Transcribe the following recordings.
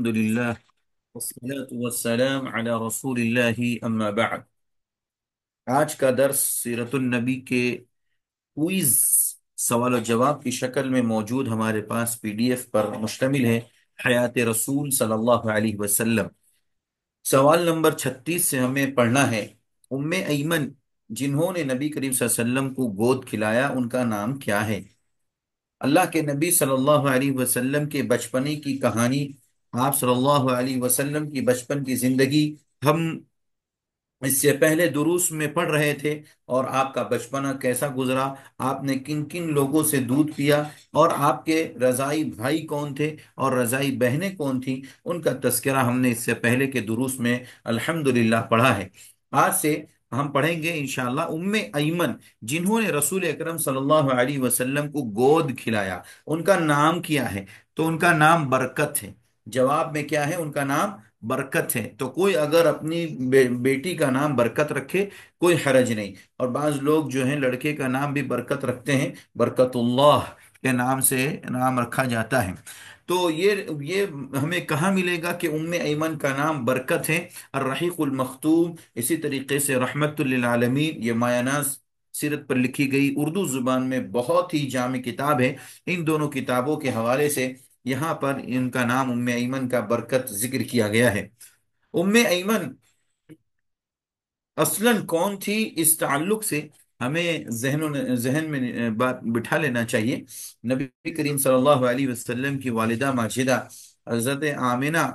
الحمدللہ والصلاة والسلام علی رسول اللہ اما بعد۔ آج کا درس سیرت النبی کے کوئز سوال و جواب کی شکل میں موجود ہمارے پاس PDF پر مشتمل ہے۔ حیات رسول صلی اللہ علیہ وسلم، سوال نمبر 36 سے ہمیں پڑھنا ہے۔ ام ایمن جنہوں نے نبی کریم صلی اللہ علیہ وسلم کو گود کھلایا، ان کا نام کیا ہے؟ اللہ کے نبی صلی اللہ علیہ وسلم کے بچپنے کی کہانی، آپ صلی اللہ علیہ وسلم کی بچپن کی زندگی ہم اس سے پہلے دروس میں پڑھ رہے تھے، اور آپ کا بچپنا کیسا گزرا، آپ نے کن کن لوگوں سے دودھ پیا، اور آپ کے رضائی بھائی کون تھے اور رضائی بہنیں کون تھیں، ان کا تذکرہ ہم نے اس سے پہلے کے دروس میں الحمدللہ پڑھا ہے۔ آج سے ہم پڑھیں گے انشاءاللہ ام ایمن جنہوں نے رسول اکرم صلی اللہ علیہ وسلم کو گود کھلایا، ان کا نام کیا ہے؟ تو ان کا نام برکت ہے۔ جواب میں کیا ہے؟ ان کا نام برکت ہے۔ تو کوئی اگر اپنی بیٹی کا نام برکت رکھے، کوئی حرج نہیں۔ اور بعض لوگ جو ہیں لڑکے کا نام بھی برکت رکھتے ہیں، برکت اللہ کے نام سے نام رکھا جاتا ہے۔ تو یہ ہمیں کہاں ملے گا کہ ام ایمن کا نام برکت ہے؟ الرحیق المختوم، اسی طریقے سے رحمت للعالمین، یہ مایہ ناز سیرت پر لکھی گئی اردو زبان میں بہت ہی جامع کتاب ہے۔ ان دونوں کتابوں کے حوالے سے یہاں پر ان کا نام ام ایمن کا برکت ذکر کیا گیا ہے۔ ام ایمن اصلاً کون تھی؟ اس تعلق سے ہمیں ذہن میں بات بٹھا لینا چاہیے۔ نبی کریم صلی اللہ علیہ وسلم کی والدہ ماجدہ حضرت آمنہ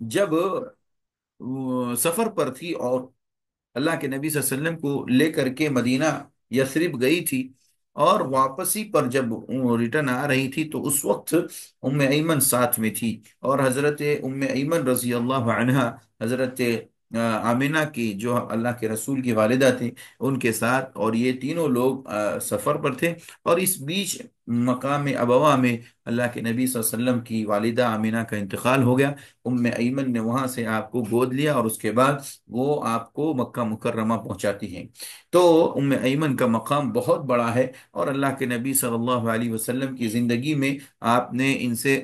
جب وہ سفر پر تھی اور اللہ کے نبی صلی اللہ علیہ وسلم کو لے کر کے مدینہ یثرب گئی تھی، اور واپسی پر جب ریٹرن آ رہی تھی تو اس وقت ام ایمن ساتھ میں تھی، اور حضرت ام ایمن رضی اللہ عنہا حضرت آمنہ کی جو اللہ کے رسول کی والدہ تھی ان کے ساتھ، اور یہ تینوں لوگ سفر پر تھے، اور اس بیچ مقام ابوا میں اللہ کے نبی صلی اللہ علیہ وسلم کی والدہ آمنہ کا انتقال ہو گیا۔ ام ایمن نے وہاں سے آپ کو گود لیا، اور اس کے بعد وہ آپ کو مکہ مکرمہ پہنچاتی ہیں۔ تو ام ایمن کا مقام بہت بڑا ہے، اور اللہ کے نبی صلی اللہ علیہ وسلم کی زندگی میں آپ نے ان سے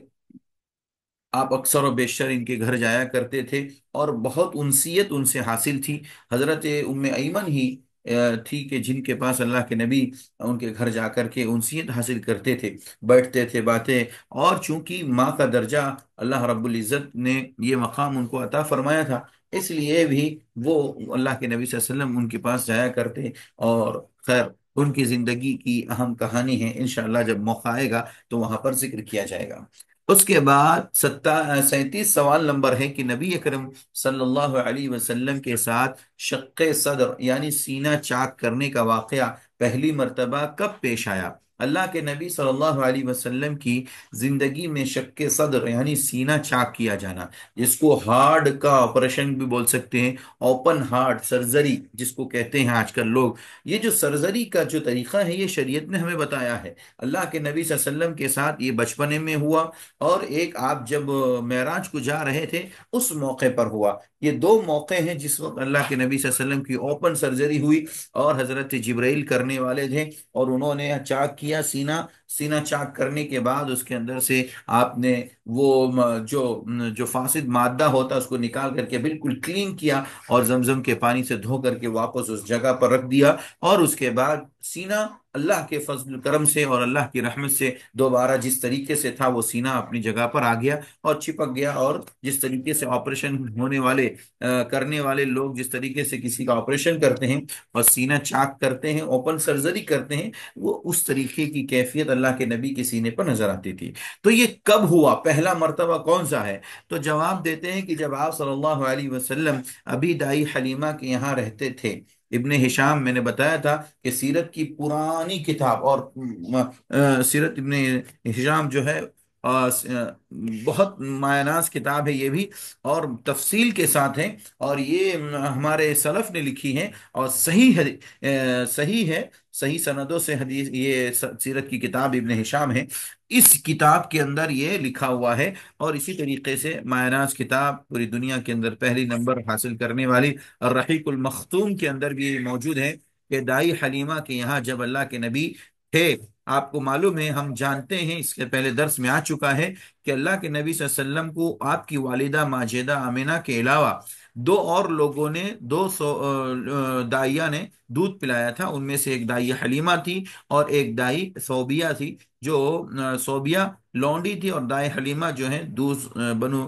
آپ اکثر و بیشتر ان کے گھر جایا کرتے تھے، اور بہت انسیت ان سے حاصل تھی۔ حضرت ام ایمن ہی تھی کہ جن کے پاس اللہ کے نبی ان کے گھر جا کر کے انسیت حاصل کرتے تھے، بیٹھتے تھے، باتیں، اور چونکہ ماں کا درجہ اللہ رب العزت نے یہ مقام ان کو عطا فرمایا تھا، اس لیے بھی وہ اللہ کے نبی صلی اللہ علیہ وسلم ان کے پاس جایا کرتے۔ اور خیر، ان کی زندگی کی اہم کہانی ہے، انشاءاللہ جب موقع آئے گا تو وہاں پر ذکر کیا جائے گا۔ اس کے بعد 37 سوال نمبر ہے کہ نبی اکرم صلی اللہ علیہ وسلم کے ساتھ شق صدر یعنی سینہ چاک کرنے کا واقعہ پہلی مرتبہ کب پیش آیا؟ اللہ کے نبی صلی اللہ علیہ وسلم کی زندگی میں شق صدر یعنی سینہ چاک کیا جانا، جس کو ہارٹ کا آپریشن بھی بول سکتے ہیں، اوپن ہارٹ سرجری جس کو کہتے ہیں آج کل لوگ، یہ جو سرجری کا جو طریقہ ہے یہ شریعت نے ہمیں بتایا ہے۔ اللہ کے نبی صلی اللہ علیہ وسلم کے ساتھ یہ بچپنے میں ہوا، اور ایک آپ جب معراج کو جا رہے تھے اس موقع پر ہوا۔ یہ دو موقع ہیں جس وقت اللہ کے نبی صلی اللہ علیہ وسلم کی اوپن سرجری ہوئی، اور حضرت جبرائیل کرنے والے تھے، اور انہوں نے چاک کیا سینہ۔ سینہ چاک کرنے کے بعد اس کے اندر سے آپ نے وہ جو فاسد مادہ ہوتا اس کو نکال کر کے بالکل کلین کیا، اور زمزم کے پانی سے دھو کر کے واپس اس جگہ پر رکھ دیا، اور اس کے بعد سینہ اللہ کے فضل کرم سے اور اللہ کی رحمت سے دوبارہ جس طریقے سے تھا وہ سینہ اپنی جگہ پر آ گیا اور چپک گیا۔ اور جس طریقے سے آپریشن ہونے والے کرنے والے لوگ جس طریقے سے کسی کا آپریشن کرتے ہیں اور سینہ چاک کرتے ہیں، اوپن سرجری کرتے ہیں، وہ اس طریقے کی کیفیت اللہ کے نبی کے سینے پر نظر آتی تھی۔ تو یہ کب ہوا؟ پہلا مرتبہ کون سا ہے؟ تو جواب دیتے ہیں کہ جب آپ صلی اللہ علیہ وسلم ابھی دائی حلیمہ کے یہاں رہتے تھے۔ ابن ہشام، میں نے بتایا تھا کہ سیرت کی پرانی کتاب، اور سیرت ابن ہشام جو ہے بہت مایہ ناز کتاب ہے یہ بھی، اور تفصیل کے ساتھ ہے، اور یہ ہمارے سلف نے لکھی ہے، اور صحیح ہے، صحیح ہے، صحیح سندوں سے حدیث، یہ سیرت کی کتاب ابن ہشام ہے۔ اس کتاب کے اندر یہ لکھا ہوا ہے، اور اسی طریقے سے مایہ ناز کتاب پوری دنیا کے اندر پہلی نمبر حاصل کرنے والی الرحیق المختوم کے اندر بھی یہ موجود ہے کہ دائی حلیمہ کے یہاں جب اللہ کے نبی تھے آپ کو معلوم ہے، ہم جانتے ہیں، اس کے پہلے درس میں آ چکا ہے کہ اللہ کے نبی صلی اللہ علیہ وسلم کو آپ کی والدہ ماجدہ آمنہ کے علاوہ دو اور لوگوں نے، دائیا نے دودھ پلایا تھا. ان میں سے ایک دائی حلیمہ تھی اور ایک دائی صوبیہ تھی. جو صوبیہ لونڈی تھی، اور دائی حلیمہ جو ہے بنو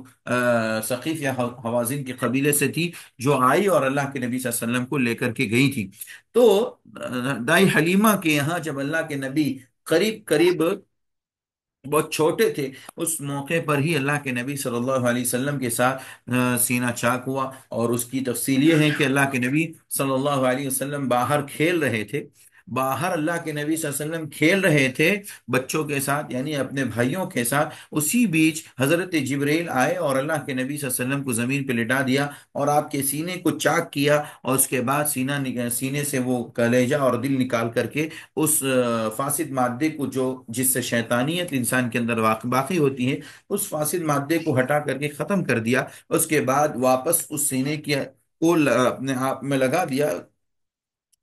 ثقیف یا حوازن کے قبیلے سے تھی، جو آئی اور اللہ کے نبی صلی اللہ علیہ وسلم کو لے کر کے گئی تھی. تو دائی حلیمہ کے یہاں جب اللہ کے نبی قریب قریب بہت چھوٹے تھے، اس موقع پر ہی اللہ کے نبی صلی اللہ علیہ وسلم کے ساتھ سینہ چاک ہوا. اور اس کی تفصیل یہ ہے کہ اللہ کے نبی صلی اللہ علیہ وسلم باہر کھیل رہے تھے. باہر اللہ کے نبی صلی اللہ علیہ وسلم کھیل رہے تھے بچوں کے ساتھ، یعنی اپنے بھائیوں کے ساتھ. اسی بیچ حضرت جبرائیل آئے اور اللہ کے نبی صلی اللہ علیہ وسلم کو زمین پہ لٹا دیا اور آپ کے سینے کو چاک کیا، اور اس کے بعد سینے سے وہ کلیجہ اور دل نکال کر کے اس فاسد مادے کو، جس سے شیطانیت انسان کے اندر باقی ہوتی ہے، اس فاسد مادے کو ہٹا کر کے ختم کر دیا. اس کے بعد واپس اس سینے کو اپنے آپ میں لگا دیا،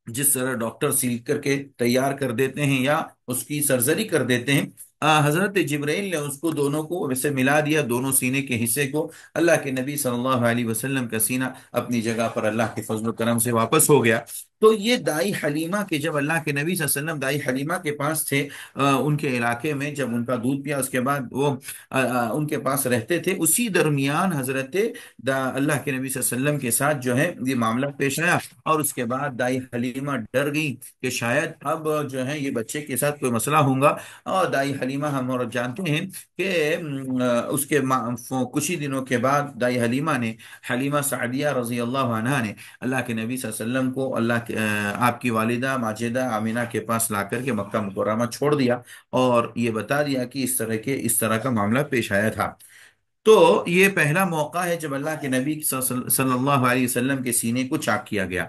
جس طرح ڈاکٹر سیل کر کے تیار کر دیتے ہیں یا اس کی سرجری کر دیتے ہیں. حضرت جبرائیل نے اس کو دونوں کو ویسے ملا دیا، دونوں سینے کے حصے کو. اللہ کے نبی صلی اللہ علیہ وسلم کا سینہ اپنی جگہ پر اللہ کے فضل و کرم سے واپس ہو گیا. تو یہ دائی حلیمہ کے، جب اللہ کے نبی صلی اللہ علیہ وسلم دائی حلیمہ کے پاس تھے، ان کے علاقے میں جب ان کا دودھ پیا، اس کے بعد وہ ان کے پاس رہتے تھے. اسی درمیان حضرت اللہ کے نبی صلی اللہ علیہ وسلم کے ساتھ جو ہے یہ معاملہ پیش آیا. اور اس کے بعد دائی حلیمہ ڈر گئی کہ شاید اب جو ہے یہ بچے کے ساتھ کوئی مسئلہ ہوگا. اور دائی حلیمہ ہم اور جانتے ہیں کہ اس کے کچھ ہی دنوں کے بعد دائی حلیمہ نے، حلیمہ سعدیہ رضی اللہ عنہا نے اللہ کے نبی صلی اللہ علیہ وسلم کو آپ کی والدہ ماجدہ آمینہ کے پاس لا کر کے مکہ مکرمہ چھوڑ دیا، اور یہ بتا دیا کہ اس طرح کا معاملہ پیش آیا تھا. تو یہ پہلا موقع ہے جب اللہ کے نبی صلی اللہ علیہ وسلم کے سینے کو چاک کیا گیا.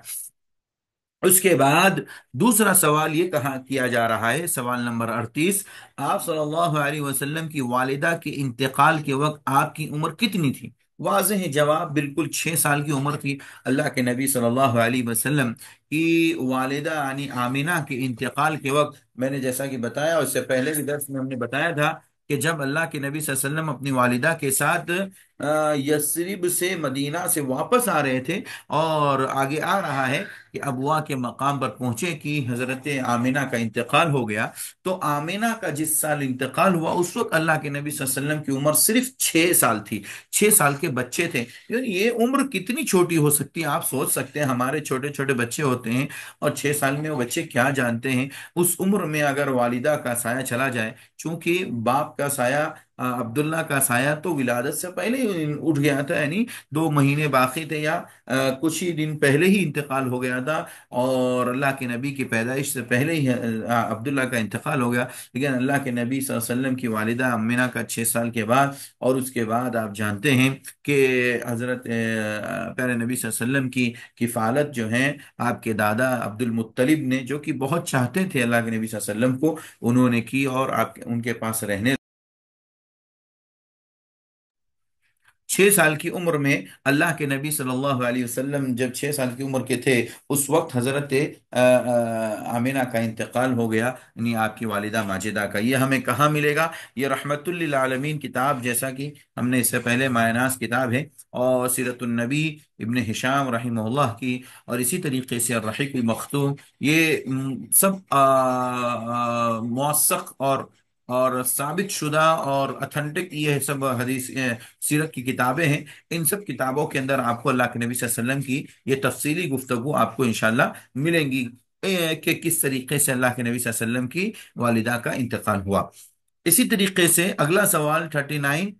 اس کے بعد دوسرا سوال یہ کہا کیا جا رہا ہے، سوال نمبر 38. آپ صلی اللہ علیہ وسلم کی والدہ کے انتقال کے وقت آپ کی عمر کتنی تھی؟ واضح جواب، بالکل 6 سال کی عمر تھی. اللہ کے نبی صلی اللہ علیہ وسلم کی والدہ یعنی آمینہ کے انتقال کے وقت، میں نے جیسا کہ بتایا، اس سے پہلے بھی درس میں ہم نے بتایا تھا کہ جب اللہ کے نبی صلی اللہ علیہ وسلم اپنی والدہ کے ساتھ یثرب سے، مدینہ سے واپس آ رہے تھے، اور آگے آ رہا ہے کہ ابوا کے مقام پر پہنچے کہ حضرت آمینہ کا انتقال ہو گیا. تو آمینہ کا جس سال انتقال ہوا، اس وقت اللہ کے نبی صلی اللہ علیہ وسلم کی عمر صرف 6 سال تھی. 6 سال کے بچے تھے. یعنی یہ عمر کتنی چھوٹی ہو سکتی ہے، آپ سوچ سکتے ہیں. ہمارے چھوٹے چھوٹے بچے ہوتے ہیں، اور 6 سال میں وہ بچے کیا جانتے ہیں. اس عمر میں اگر والدہ کا سایہ چلا جائے، چونکہ باپ کا سایہ، عبداللہ کا سایہ تو ولادت سے پہلے ہی اٹھ گیا تھا، یعنی 2 مہینے باقی تھے یا کچھ ہی دن پہلے ہی انتقال ہو گیا تھا، اور اللہ کے نبی کی پیدائش سے پہلے ہی عبداللہ کا انتقال ہو گیا. لیکن اللہ کے نبی صلی اللہ علیہ وسلم کی والدہ امینہ کا 6 سال کے بعد، اور اس کے بعد آپ جانتے ہیں کہ حضرت پیارے نبی صلی اللہ علیہ وسلم کی کفالت جو ہے آپ کے دادا عبد المطلب نے، جو کہ بہت چاہتے تھے اللہ کے نبی صلی اللہ علیہ وسلم کو، انہوں نے کی، اور آپ ان کے پاس رہنے. 6 سال کی عمر میں اللہ کے نبی صلی اللہ علیہ وسلم جب 6 سال کی عمر کے تھے، اس وقت حضرت آمینہ کا انتقال ہو گیا، یعنی آپ کی والدہ ماجدہ کا. یہ ہمیں کہاں ملے گا؟ یہ رحمت للعالمین کتاب، جیسا کہ ہم نے اس سے پہلے مایناس کتاب ہے، اور سیرت النبی ابن ہشام رحمہ اللہ کی، اور اسی طریقے سے الرحیق المختوم، یہ سب موثق اور ثابت شدہ اور اتھینٹک یہ سب حدیث سیرت کی کتابیں ہیں. ان سب کتابوں کے اندر آپ کو اللہ کے نبی صلی اللہ علیہ وسلم کی یہ تفصیلی گفتگو آپ کو انشاءاللہ ملیں گی کہ کس طریقے سے اللہ کے نبی صلی اللہ علیہ وسلم کی والدہ کا انتقال ہوا. اسی طریقے سے اگلا سوال 39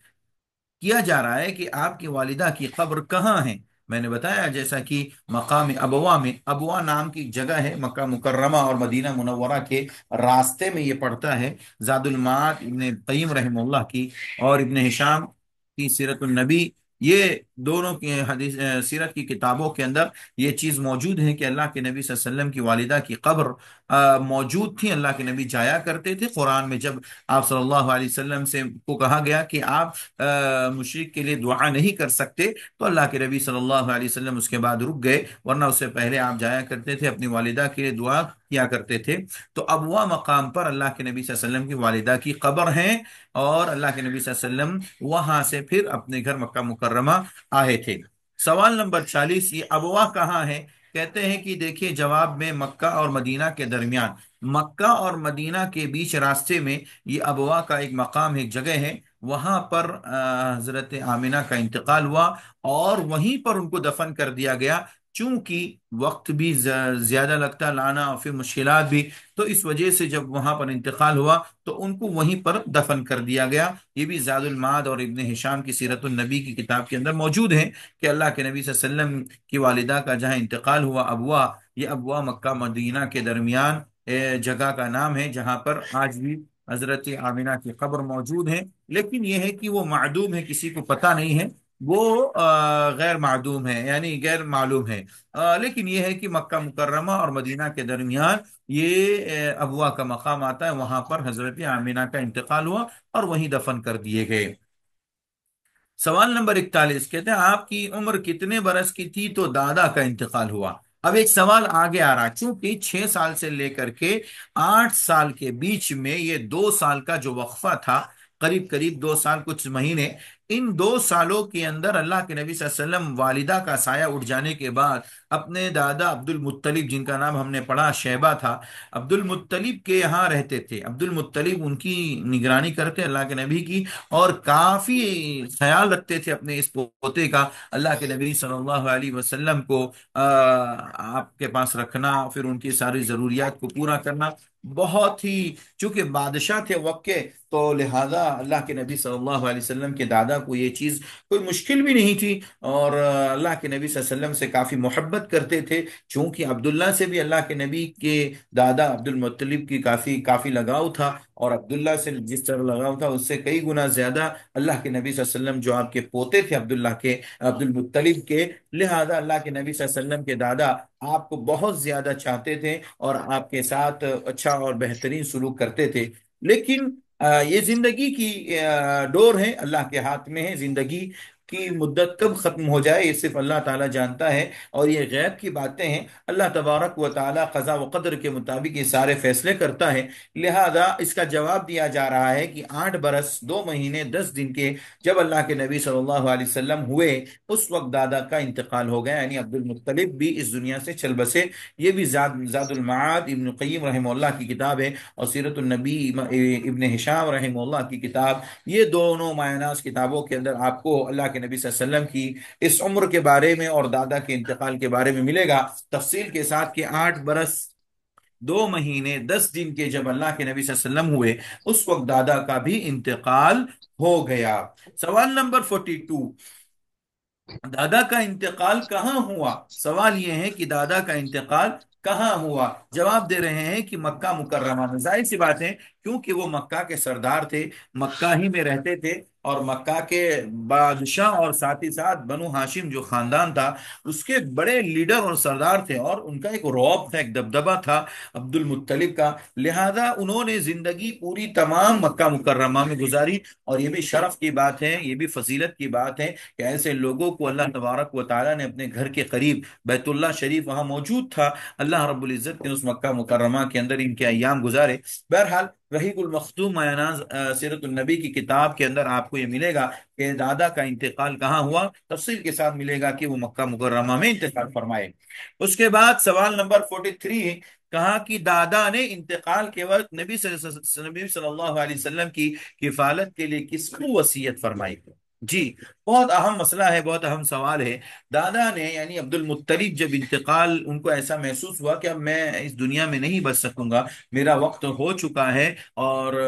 کیا جا رہا ہے کہ آپ کی والدہ کی قبر کہاں ہے؟ میں نے بتایا جیسا کہ مقام ابوا میں، ابوا نام کی جگہ ہے مکہ مکرمہ اور مدینہ منورہ کے راستے میں یہ پڑتا ہے. زاد المعاد ابن قیم رحمہ اللہ کی اور ابن ہشام کی سیرت النبی، یہ دونوں کی حدیث سیرت کی کتابوں کے اندر یہ چیز موجود ہے کہ اللہ کے نبی صلی اللہ علیہ وسلم کی والدہ کی قبر موجود تھی. اللہ کے نبی جایا کرتے تھے. قرآن میں جب آپ صلی اللہ علیہ وسلم سے کو کہا گیا کہ آپ مشرک کے لیے دعا نہیں کر سکتے، تو اللہ کے نبی صلی اللہ علیہ وسلم اس کے بعد رک گئے، ورنہ اس سے پہلے آپ جایا کرتے تھے، اپنی والدہ کے لیے دعا کیا کرتے تھے۔ تو ابوا مقام پر اللہ کے نبی صلی اللہ علیہ وسلم کی والدہ کی قبر ہے، اور اللہ کے نبی صلی اللہ علیہ وسلم وہاں سے پھر اپنے گھر مکہ مکرمہ آئے تھے۔ سوال نمبر 40، یہ ابوا کہاں ہے؟ کہتے ہیں کہ دیکھیے جواب میں مکہ اور مدینہ کے درمیان، مکہ اور مدینہ کے بیچ راستے میں یہ ابوا کا ایک مقام، ایک جگہ ہے، وہاں پر حضرت آمنہ کا انتقال ہوا، اور وہیں پر ان کو دفن کر دیا گیا۔ چونکہ وقت بھی زیادہ لگتا لانا اور پھر مشکلات بھی، تو اس وجہ سے جب وہاں پر انتقال ہوا تو ان کو وہیں پر دفن کر دیا گیا۔ یہ بھی زاد المعاد اور ابن ہشام کی سیرت النبی کی کتاب کے اندر موجود ہے کہ اللہ کے نبی صلی اللہ علیہ وسلم کی والدہ کا جہاں انتقال ہوا ابوا، یہ ابوا مکہ مدینہ کے درمیان جگہ کا نام ہے، جہاں پر آج بھی حضرت آمنہ کی قبر موجود ہے۔ لیکن یہ ہے کہ وہ معدوم ہے، کسی کو پتہ نہیں ہے، وہ غیر معدوم ہے، یعنی غیر معلوم ہے۔ لیکن یہ ہے کہ مکہ مکرمہ اور مدینہ کے درمیان یہ ابوا کا مقام آتا ہے، وہاں پر حضرت آمنہ کا انتقال ہوا اور وہیں دفن کر دیے گئے۔ سوال نمبر 41، کہتے ہیں آپ کی عمر کتنے برس کی تھی تو دادا کا انتقال ہوا؟ اب ایک سوال آگے آ رہا، چونکہ 6 سال سے لے کر کے 8 سال کے بیچ میں یہ 2 سال کا جو وقفہ تھا، قریب قریب 2 سال کچھ مہینے، ان 2 سالوں کے اندر اللہ کے نبی صلی اللہ علیہ وسلم والدہ کا سایہ اٹھ جانے کے بعد اپنے دادا عبد المطلب، جن کا نام ہم نے پڑھا شیبہ تھا، عبد المطلب کے یہاں رہتے تھے۔ عبد المطلب ان کی نگرانی کرتے اللہ کے نبی کی، اور کافی خیال رکھتے تھے اپنے اس پوتے کا۔ اللہ کے نبی صلی اللہ علیہ وسلم کو آپ کے پاس رکھنا، پھر ان کی ساری ضروریات کو پورا کرنا، بہت ہی، چونکہ بادشاہ تھے وقت کے، تو لہذا اللہ کے نبی صلی اللہ علیہ وسلم کے دادا کو یہ چیز کوئی مشکل بھی نہیں تھی، اور اللہ کے نبی صلی اللہ علیہ وسلم سے کافی محبت کرتے تھے، چونکہ عبداللہ سے بھی اللہ کے نبی کے دادا عبد المطلب کی کافی کافی لگاؤ تھا، اور عبداللہ سے جس طرح لگاؤ تھا اس سے کئی گنا زیادہ اللہ کے نبی صلی اللہ علیہ وسلم جو آپ کے پوتے تھے عبداللہ کے، عبد المطلب کے، لہذا اللہ کے نبی صلی اللہ علیہ وسلم کے دادا آپ کو بہت زیادہ چاہتے تھے اور آپ کے ساتھ اچھا اور بہترین سلوک کرتے تھے۔ لیکن یہ زندگی کی ڈور ہے، اللہ کے ہاتھ میں ہے، زندگی کی مدت کب ختم ہو جائے یہ صرف اللہ تعالیٰ جانتا ہے، اور یہ غیب کی باتیں ہیں۔ اللہ تبارک و تعالیٰ قضا و قدر کے مطابق یہ سارے فیصلے کرتا ہے، لہذا اس کا جواب دیا جا رہا ہے کہ 8 برس 2 مہینے 10 دن کے جب اللہ کے نبی صلی اللہ علیہ وسلم ہوئے، اس وقت دادا کا انتقال ہو گیا، یعنی عبد المطلب بھی اس دنیا سے چل بسے۔ یہ بھی زاد المعاد ابن قیم رحمہ اللہ کی کتاب ہے، اور سیرت النبی ابن ہشام رحمہ اللہ کی کتاب، یہ دونوں مایاناز کتابوں کے اندر آپ کو اللہ کے نبی صلی اللہ علیہ وسلم کی اس عمر کے بارے میں اور دادا کے انتقال کے بارے میں ملے گا تفصیل کے ساتھ، کہ 8 برس 2 مہینے 10 دن کے جب اللہ کے نبی صلی اللہ علیہ وسلم ہوئے، اس وقت دادا کا بھی انتقال ہو گیا۔ سوال نمبر 42، دادا کا انتقال کہاں ہوا؟ سوال یہ ہے کہ دادا کا انتقال کہاں ہوا؟ جواب دے رہے ہیں کہ مکہ مکرمہ میں۔ ظاہر سی بات ہے، کیونکہ وہ مکہ کے سردار تھے، مکہ ہی میں رہتے تھے، اور مکہ کے بادشاہ اور ساتھ ہی ساتھ بنو ہاشم جو خاندان تھا اس کے بڑے لیڈر اور سردار تھے، اور ان کا ایک رعب تھا، ایک دبدبہ تھا عبد المطلب کا، لہذا انہوں نے زندگی پوری تمام مکہ مکرمہ میں گزاری۔ اور یہ بھی شرف کی بات ہے، یہ بھی فضیلت کی بات ہے کہ ایسے لوگوں کو اللہ تبارک و تعالیٰ نے اپنے گھر کے قریب، بیت اللہ شریف وہاں موجود تھا، اللہ رب العزت نے اس مکہ مکرمہ کے اندر ان کے ایام گزارے۔ بہرحال رحیق المختوم مایاناز سیرت النبی کی کتاب کے اندر آپ کو یہ ملے گا کہ دادا کا انتقال کہاں ہوا، تفصیل کے ساتھ ملے گا کہ وہ مکہ مکرمہ میں انتقال فرمائے۔ اس کے بعد سوال نمبر 43، کہا کہ دادا نے انتقال کے وقت نبی صلی اللہ علیہ وسلم کی کفالت کے لیے کس کو وصیت فرمائی؟ جی، بہت اہم مسئلہ ہے، بہت اہم سوال ہے۔ دادا نے یعنی عبد المطلب جب انتقال، ان کو ایسا محسوس ہوا کہ اب میں اس دنیا میں نہیں بچ سکوں گا، میرا وقت ہو چکا ہے اور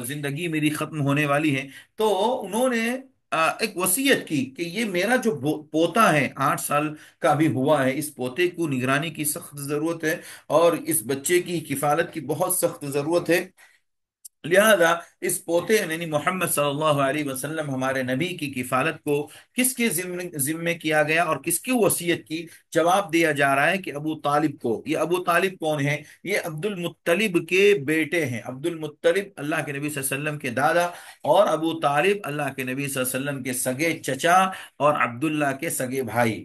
زندگی میری ختم ہونے والی ہے، تو انہوں نے ایک وصیت کی کہ یہ میرا جو پوتا ہے 8 سال کا بھی ہوا ہے، اس پوتے کو نگرانی کی سخت ضرورت ہے، اور اس بچے کی کفالت کی بہت سخت ضرورت ہے، لہذا اس پوتے یعنی محمد صلی اللہ علیہ وسلم ہمارے نبی کی کفالت کو کس کے ذمے کیا گیا اور کس کی وصیت کی؟ جواب دیا جا رہا ہے کہ ابو طالب کو۔ یہ ابو طالب کون ہے؟ یہ عبد المطلب کے بیٹے ہیں۔ عبد المطلب اللہ کے نبی صلی اللہ علیہ وسلم کے دادا، اور ابو طالب اللہ کے نبی صلی اللہ علیہ وسلم کے سگے چچا اور عبداللہ کے سگے بھائی۔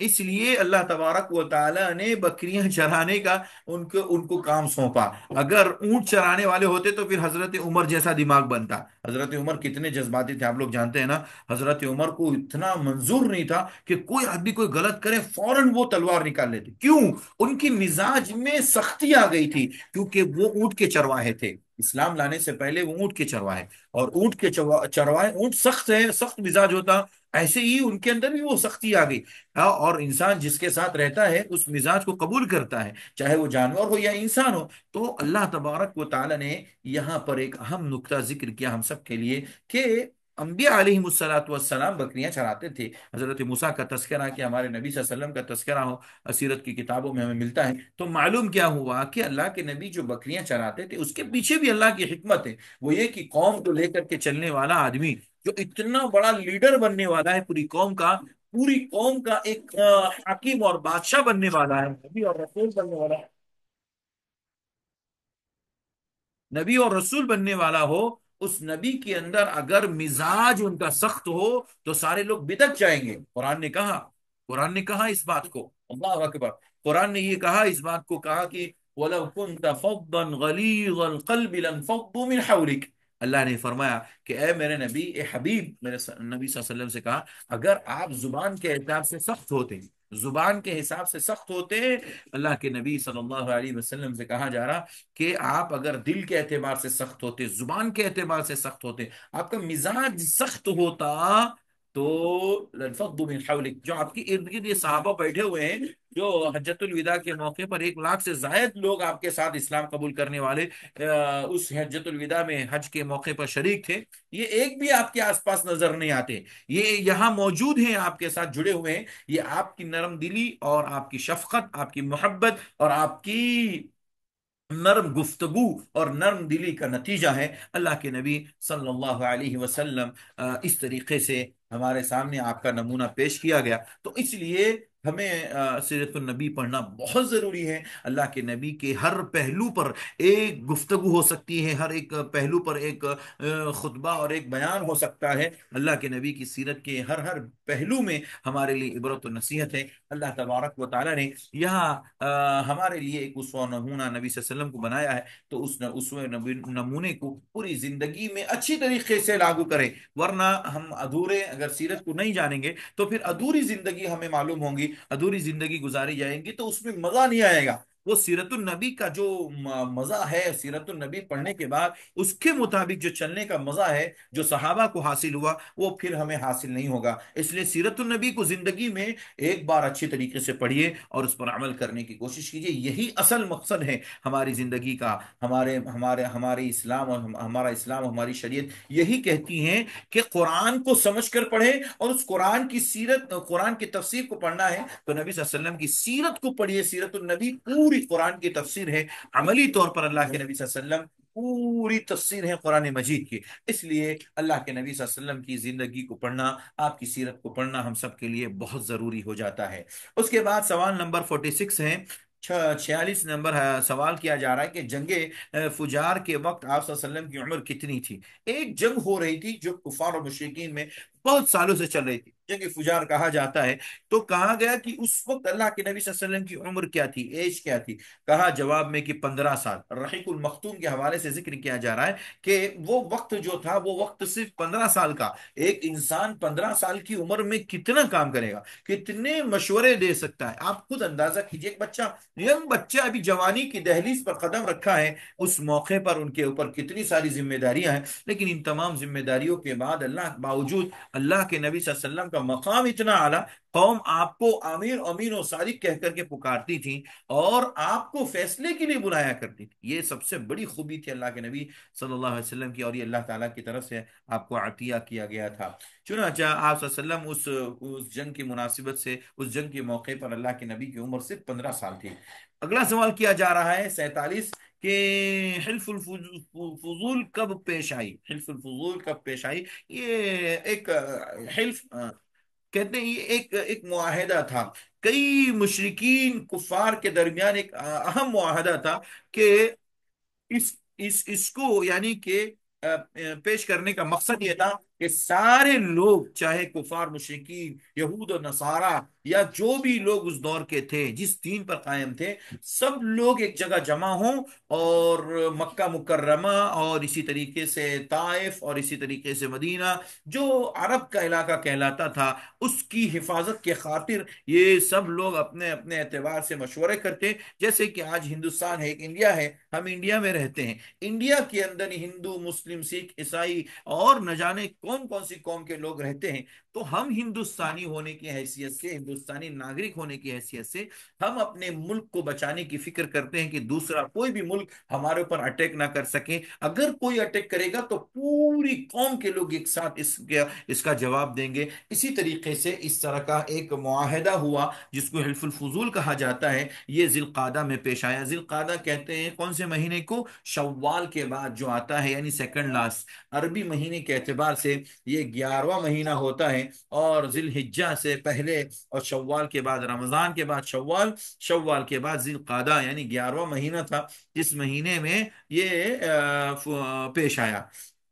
اس لیے اللہ تبارک و تعالی نے بکریاں چرانے کا ان کو کام سونپا. اگر اونٹ چرانے والے ہوتے تو پھر حضرت عمر جیسا دماغ بنتا. حضرت عمر کتنے جذباتی تھے آپ لوگ جانتے ہیں نا. حضرت عمر کو اتنا منظور نہیں تھا کہ کوئی آدمی کوئی غلط کرے فوراً وہ تلوار نکال لیتے. کیوں؟ ان کی مزاج میں سختی آ گئی تھی، کیونکہ وہ اونٹ کے چرواہے تھے. اسلام لانے سے پہلے وہ اونٹ کے چرواہے، اور اونٹ کے چرواہے، اونٹ سخت ہے، سخت مزاج ہوتا. ایسے ہی ان کے اندر بھی وہ سختی آ گئی. ہاں، اور انسان جس کے ساتھ رہتا ہے اس مزاج کو قبول کرتا ہے، چاہے وہ جانور ہو یا انسان ہو. تو اللہ تبارک و تعالی نے یہاں پر ایک اہم نقطہ ذکر کیا ہم سب کے لیے کہ انبیاء علیہ الصلوۃ والسلام بکریاں چراتے تھے. حضرت موسیٰ کا تذکرہ، کہ ہمارے نبی صلی اللہ علیہ وسلم کا تذکرہ ہو سیرت کی کتابوں میں ہمیں ملتا ہے. تو معلوم کیا ہوا کہ اللہ کے نبی جو بکریاں چراتے تھے اس کے پیچھے بھی اللہ کی حکمت ہے. وہ یہ کہ قوم کو لے کر کے چلنے والا آدمی جو اتنا بڑا لیڈر بننے والا ہے پوری قوم کا، پوری قوم کا ایک حاکم اور بادشاہ بننے والا ہے، نبی اور رسول بننے والا ہے، نبی اور رسول بننے والا ہو، اس نبی کے اندر اگر مزاج ان کا سخت ہو تو سارے لوگ بدک جائیں گے. قرآن نے کہا اس بات کو. اللہ اکبر. قرآن نے یہ کہا، اس بات کو کہا کہ وَلَوْ كُنْتَ فَضًّا غَلِيظَ الْقَلْبِ لَانفَضُّوا مِنْ حَوْلِكَ. اللہ نے فرمایا کہ اے میرے نبی، اے حبیب، میرے نبی صلی اللہ علیہ وسلم سے کہا، اگر آپ زبان کے اعتبار سے سخت ہوتے، زبان کے حساب سے سخت ہوتے، اللہ کے نبی صلی اللہ علیہ وسلم سے کہا جا رہا کہ آپ اگر دل کے اعتبار سے سخت ہوتے، زبان کے اعتبار سے سخت ہوتے، آپ کا مزاج سخت ہوتا، تو لنفضوا من حولک. جو آپ کی ارد گرد یہ صحابہ بیٹھے ہوئے ہیں، جو حجۃ الوداع کے موقع پر 1 لاکھ سے زائد لوگ آپ کے ساتھ اسلام قبول کرنے والے اس حجۃ الوداع میں حج کے موقع پر شریک تھے، یہ ایک بھی آپ کے آس پاس نظر نہیں آتے. یہ یہاں موجود ہیں، آپ کے ساتھ جڑے ہوئے ہیں. یہ آپ کی نرم دلی اور آپ کی شفقت، آپ کی محبت اور آپ کی نرم گفتگو اور نرم دلی کا نتیجہ ہے. اللہ کے نبی صلی اللہ علیہ وسلم اس طریقے سے ہمارے سامنے آپ کا نمونہ پیش کیا گیا. تو اس لیے ہمیں سیرت النبی پڑھنا بہت ضروری ہے. اللہ کے نبی کے ہر پہلو پر ایک گفتگو ہو سکتی ہے، ہر ایک پہلو پر ایک خطبہ اور ایک بیان ہو سکتا ہے. اللہ کے نبی کی سیرت کے ہر ہر پہلو میں ہمارے لیے عبرت و نصیحت ہے. اللہ تبارک و تعالی نے یہاں ہمارے لیے ایک اسوہ نمونہ نبی صلی اللہ علیہ وسلم کو بنایا ہے. تو اس اسوہ نمونے کو پوری زندگی میں اچھی طریقے سے لاگو کریں. ورنہ ہم ادھورے، اگر سیرت کو نہیں جانیں گے تو پھر ادھوری زندگی ہمیں معلوم ہوں گی، ادھوری زندگی گزاری جائیں گی، تو اس میں مزہ نہیں آئے گا. وہ سیرت النبی کا جو مزہ ہے، سیرت النبی پڑھنے کے بعد اس کے مطابق جو چلنے کا مزہ ہے، جو صحابہ کو حاصل ہوا، وہ پھر ہمیں حاصل نہیں ہوگا. اس لیے سیرت النبی کو زندگی میں ایک بار اچھی طریقے سے پڑھیے اور اس پر عمل کرنے کی کوشش کیجیے. یہی اصل مقصد ہے ہماری زندگی کا. ہمارے اسلام اور ہمارا اسلام، ہماری شریعت یہی کہتی ہیں کہ قرآن کو سمجھ کر پڑھیں، اور اس قرآن کی سیرت، قرآن کی تفسیر کو پڑھنا ہے تو نبی صلی اللہ علیہ وسلم کی سیرت کو پڑھیے. سیرت النبی پوری قرآن کی تفسیر ہے. عملی طور پر اللہ کے نبی صلی اللہ علیہ وسلم پوری تفسیر ہے قرآن مجید کی. اس لیے اللہ کے نبی صلی اللہ علیہ وسلم کی زندگی کو پڑھنا، آپ کی سیرت کو پڑھنا ہم سب کے لیے بہت ضروری ہو جاتا ہے. اس کے بعد سوال نمبر 46 ہے، 46 نمبر سوال کیا جا رہا ہے کہ جنگ فجار کے وقت آپ صلی اللہ علیہ وسلم کی عمر کتنی تھی؟ ایک جنگ ہو رہی تھی جو کفار اور مشرکین میں بہت سالوں سے چل رہی تھی، جنگ فجار کہا جاتا ہے. تو کہا گیا کہ اس وقت اللہ کے نبی صلی اللہ علیہ وسلم کی عمر کیا تھی، ایج کیا تھی؟ کہا جواب میں کہ 15 سال. رحیق المختوم کے حوالے سے ذکر کیا جا رہا ہے کہ وہ وقت جو تھا، وہ وقت صرف 15 سال کا. ایک انسان 15 سال کی عمر میں کتنا کام کرے گا، کتنے مشورے دے سکتا ہے؟ آپ خود اندازہ کیجئے. ایک بچہ، ینگ بچہ ابھی جوانی کی دہلیز پر قدم رکھا ہے، اس موقع پر ان کے اوپر کتنی ساری ذمہ داریاں ہیں. لیکن ان تمام ذمہ داریوں کے بعد باوجود اللہ کے نبی صلی اللہ علیہ وسلم کا مقام اتنا اعلیٰ، قوم آپ کو امیر، امین و صادق کہہ کر کے پکارتی تھی اور آپ کو فیصلے کے لیے بلایا کرتی تھی. یہ سب سے بڑی خوبی تھی اللہ کے نبی صلی اللہ علیہ وسلم کی، اور یہ اللہ تعالیٰ کی طرف سے آپ کو عطیہ کیا گیا تھا. چنانچہ آپ صلی اللہ علیہ وسلم اس جنگ کی مناسبت سے، اس جنگ کے موقع پر اللہ کے نبی کی عمر صرف 15 سال تھی. اگلا سوال کیا جا رہا ہے 47، کہ حلف الفضول کب پیش آئی؟ حلف الفضول کب پیش آئی؟ یہ ایک حلف کہتے ہیں، یہ ایک معاہدہ تھا. کئی مشرکین کفار کے درمیان ایک اہم معاہدہ تھا کہ اس کو یعنی کہ پیش کرنے کا مقصد یہ تھا کہ سارے لوگ چاہے کفار مشرکین یہود و نصارہ یا جو بھی لوگ اس دور کے تھے جس دین پر قائم تھے، سب لوگ ایک جگہ جمع ہوں، اور مکہ مکرمہ اور اسی طریقے سے طائف اور اسی طریقے سے مدینہ جو عرب کا علاقہ کہلاتا تھا، اس کی حفاظت کے خاطر یہ سب لوگ اپنے اپنے اعتبار سے مشورے کرتے. جیسے کہ آج ہندوستان ہے، ایک انڈیا ہے، ہم انڈیا میں رہتے ہیں، انڈیا کے اندر ہندو مسلم سکھ عیسائی اور نہ جانے کون کون سی قوم کے لوگ رہتے ہیں. تو ہم ہندوستانی ہونے کی حیثیت سے، ہندوستانی ناگرک ہونے کی حیثیت سے، ہم اپنے ملک کو بچانے کی فکر کرتے ہیں کہ دوسرا کوئی بھی ملک ہمارے اوپر اٹیک نہ کر سکے. اگر کوئی اٹیک کرے گا تو پوری قوم کے لوگ ایک ساتھ اس کا جواب دیں گے. اسی طریقے سے اس طرح کا ایک معاہدہ ہوا جس کو حلف الفضول کہا جاتا ہے، یہ ذی القعدہ میں پیش آیا. ذی القعدہ کہتے ہیں کون سے مہینے کو؟ شوال کے بعد جو آتا ہے، یعنی سیکنڈ لاسٹ عربی مہینے کے اعتبار سے یہ 11واں مہینہ ہوتا ہے. اور ذی الحجہ سے پہلے، اور شوال کے بعد رمضان کے بعد شوال، شوال کے بعد ذی القعدہ، یعنی 11واں مہینہ تھا جس مہینے میں یہ پیش آیا.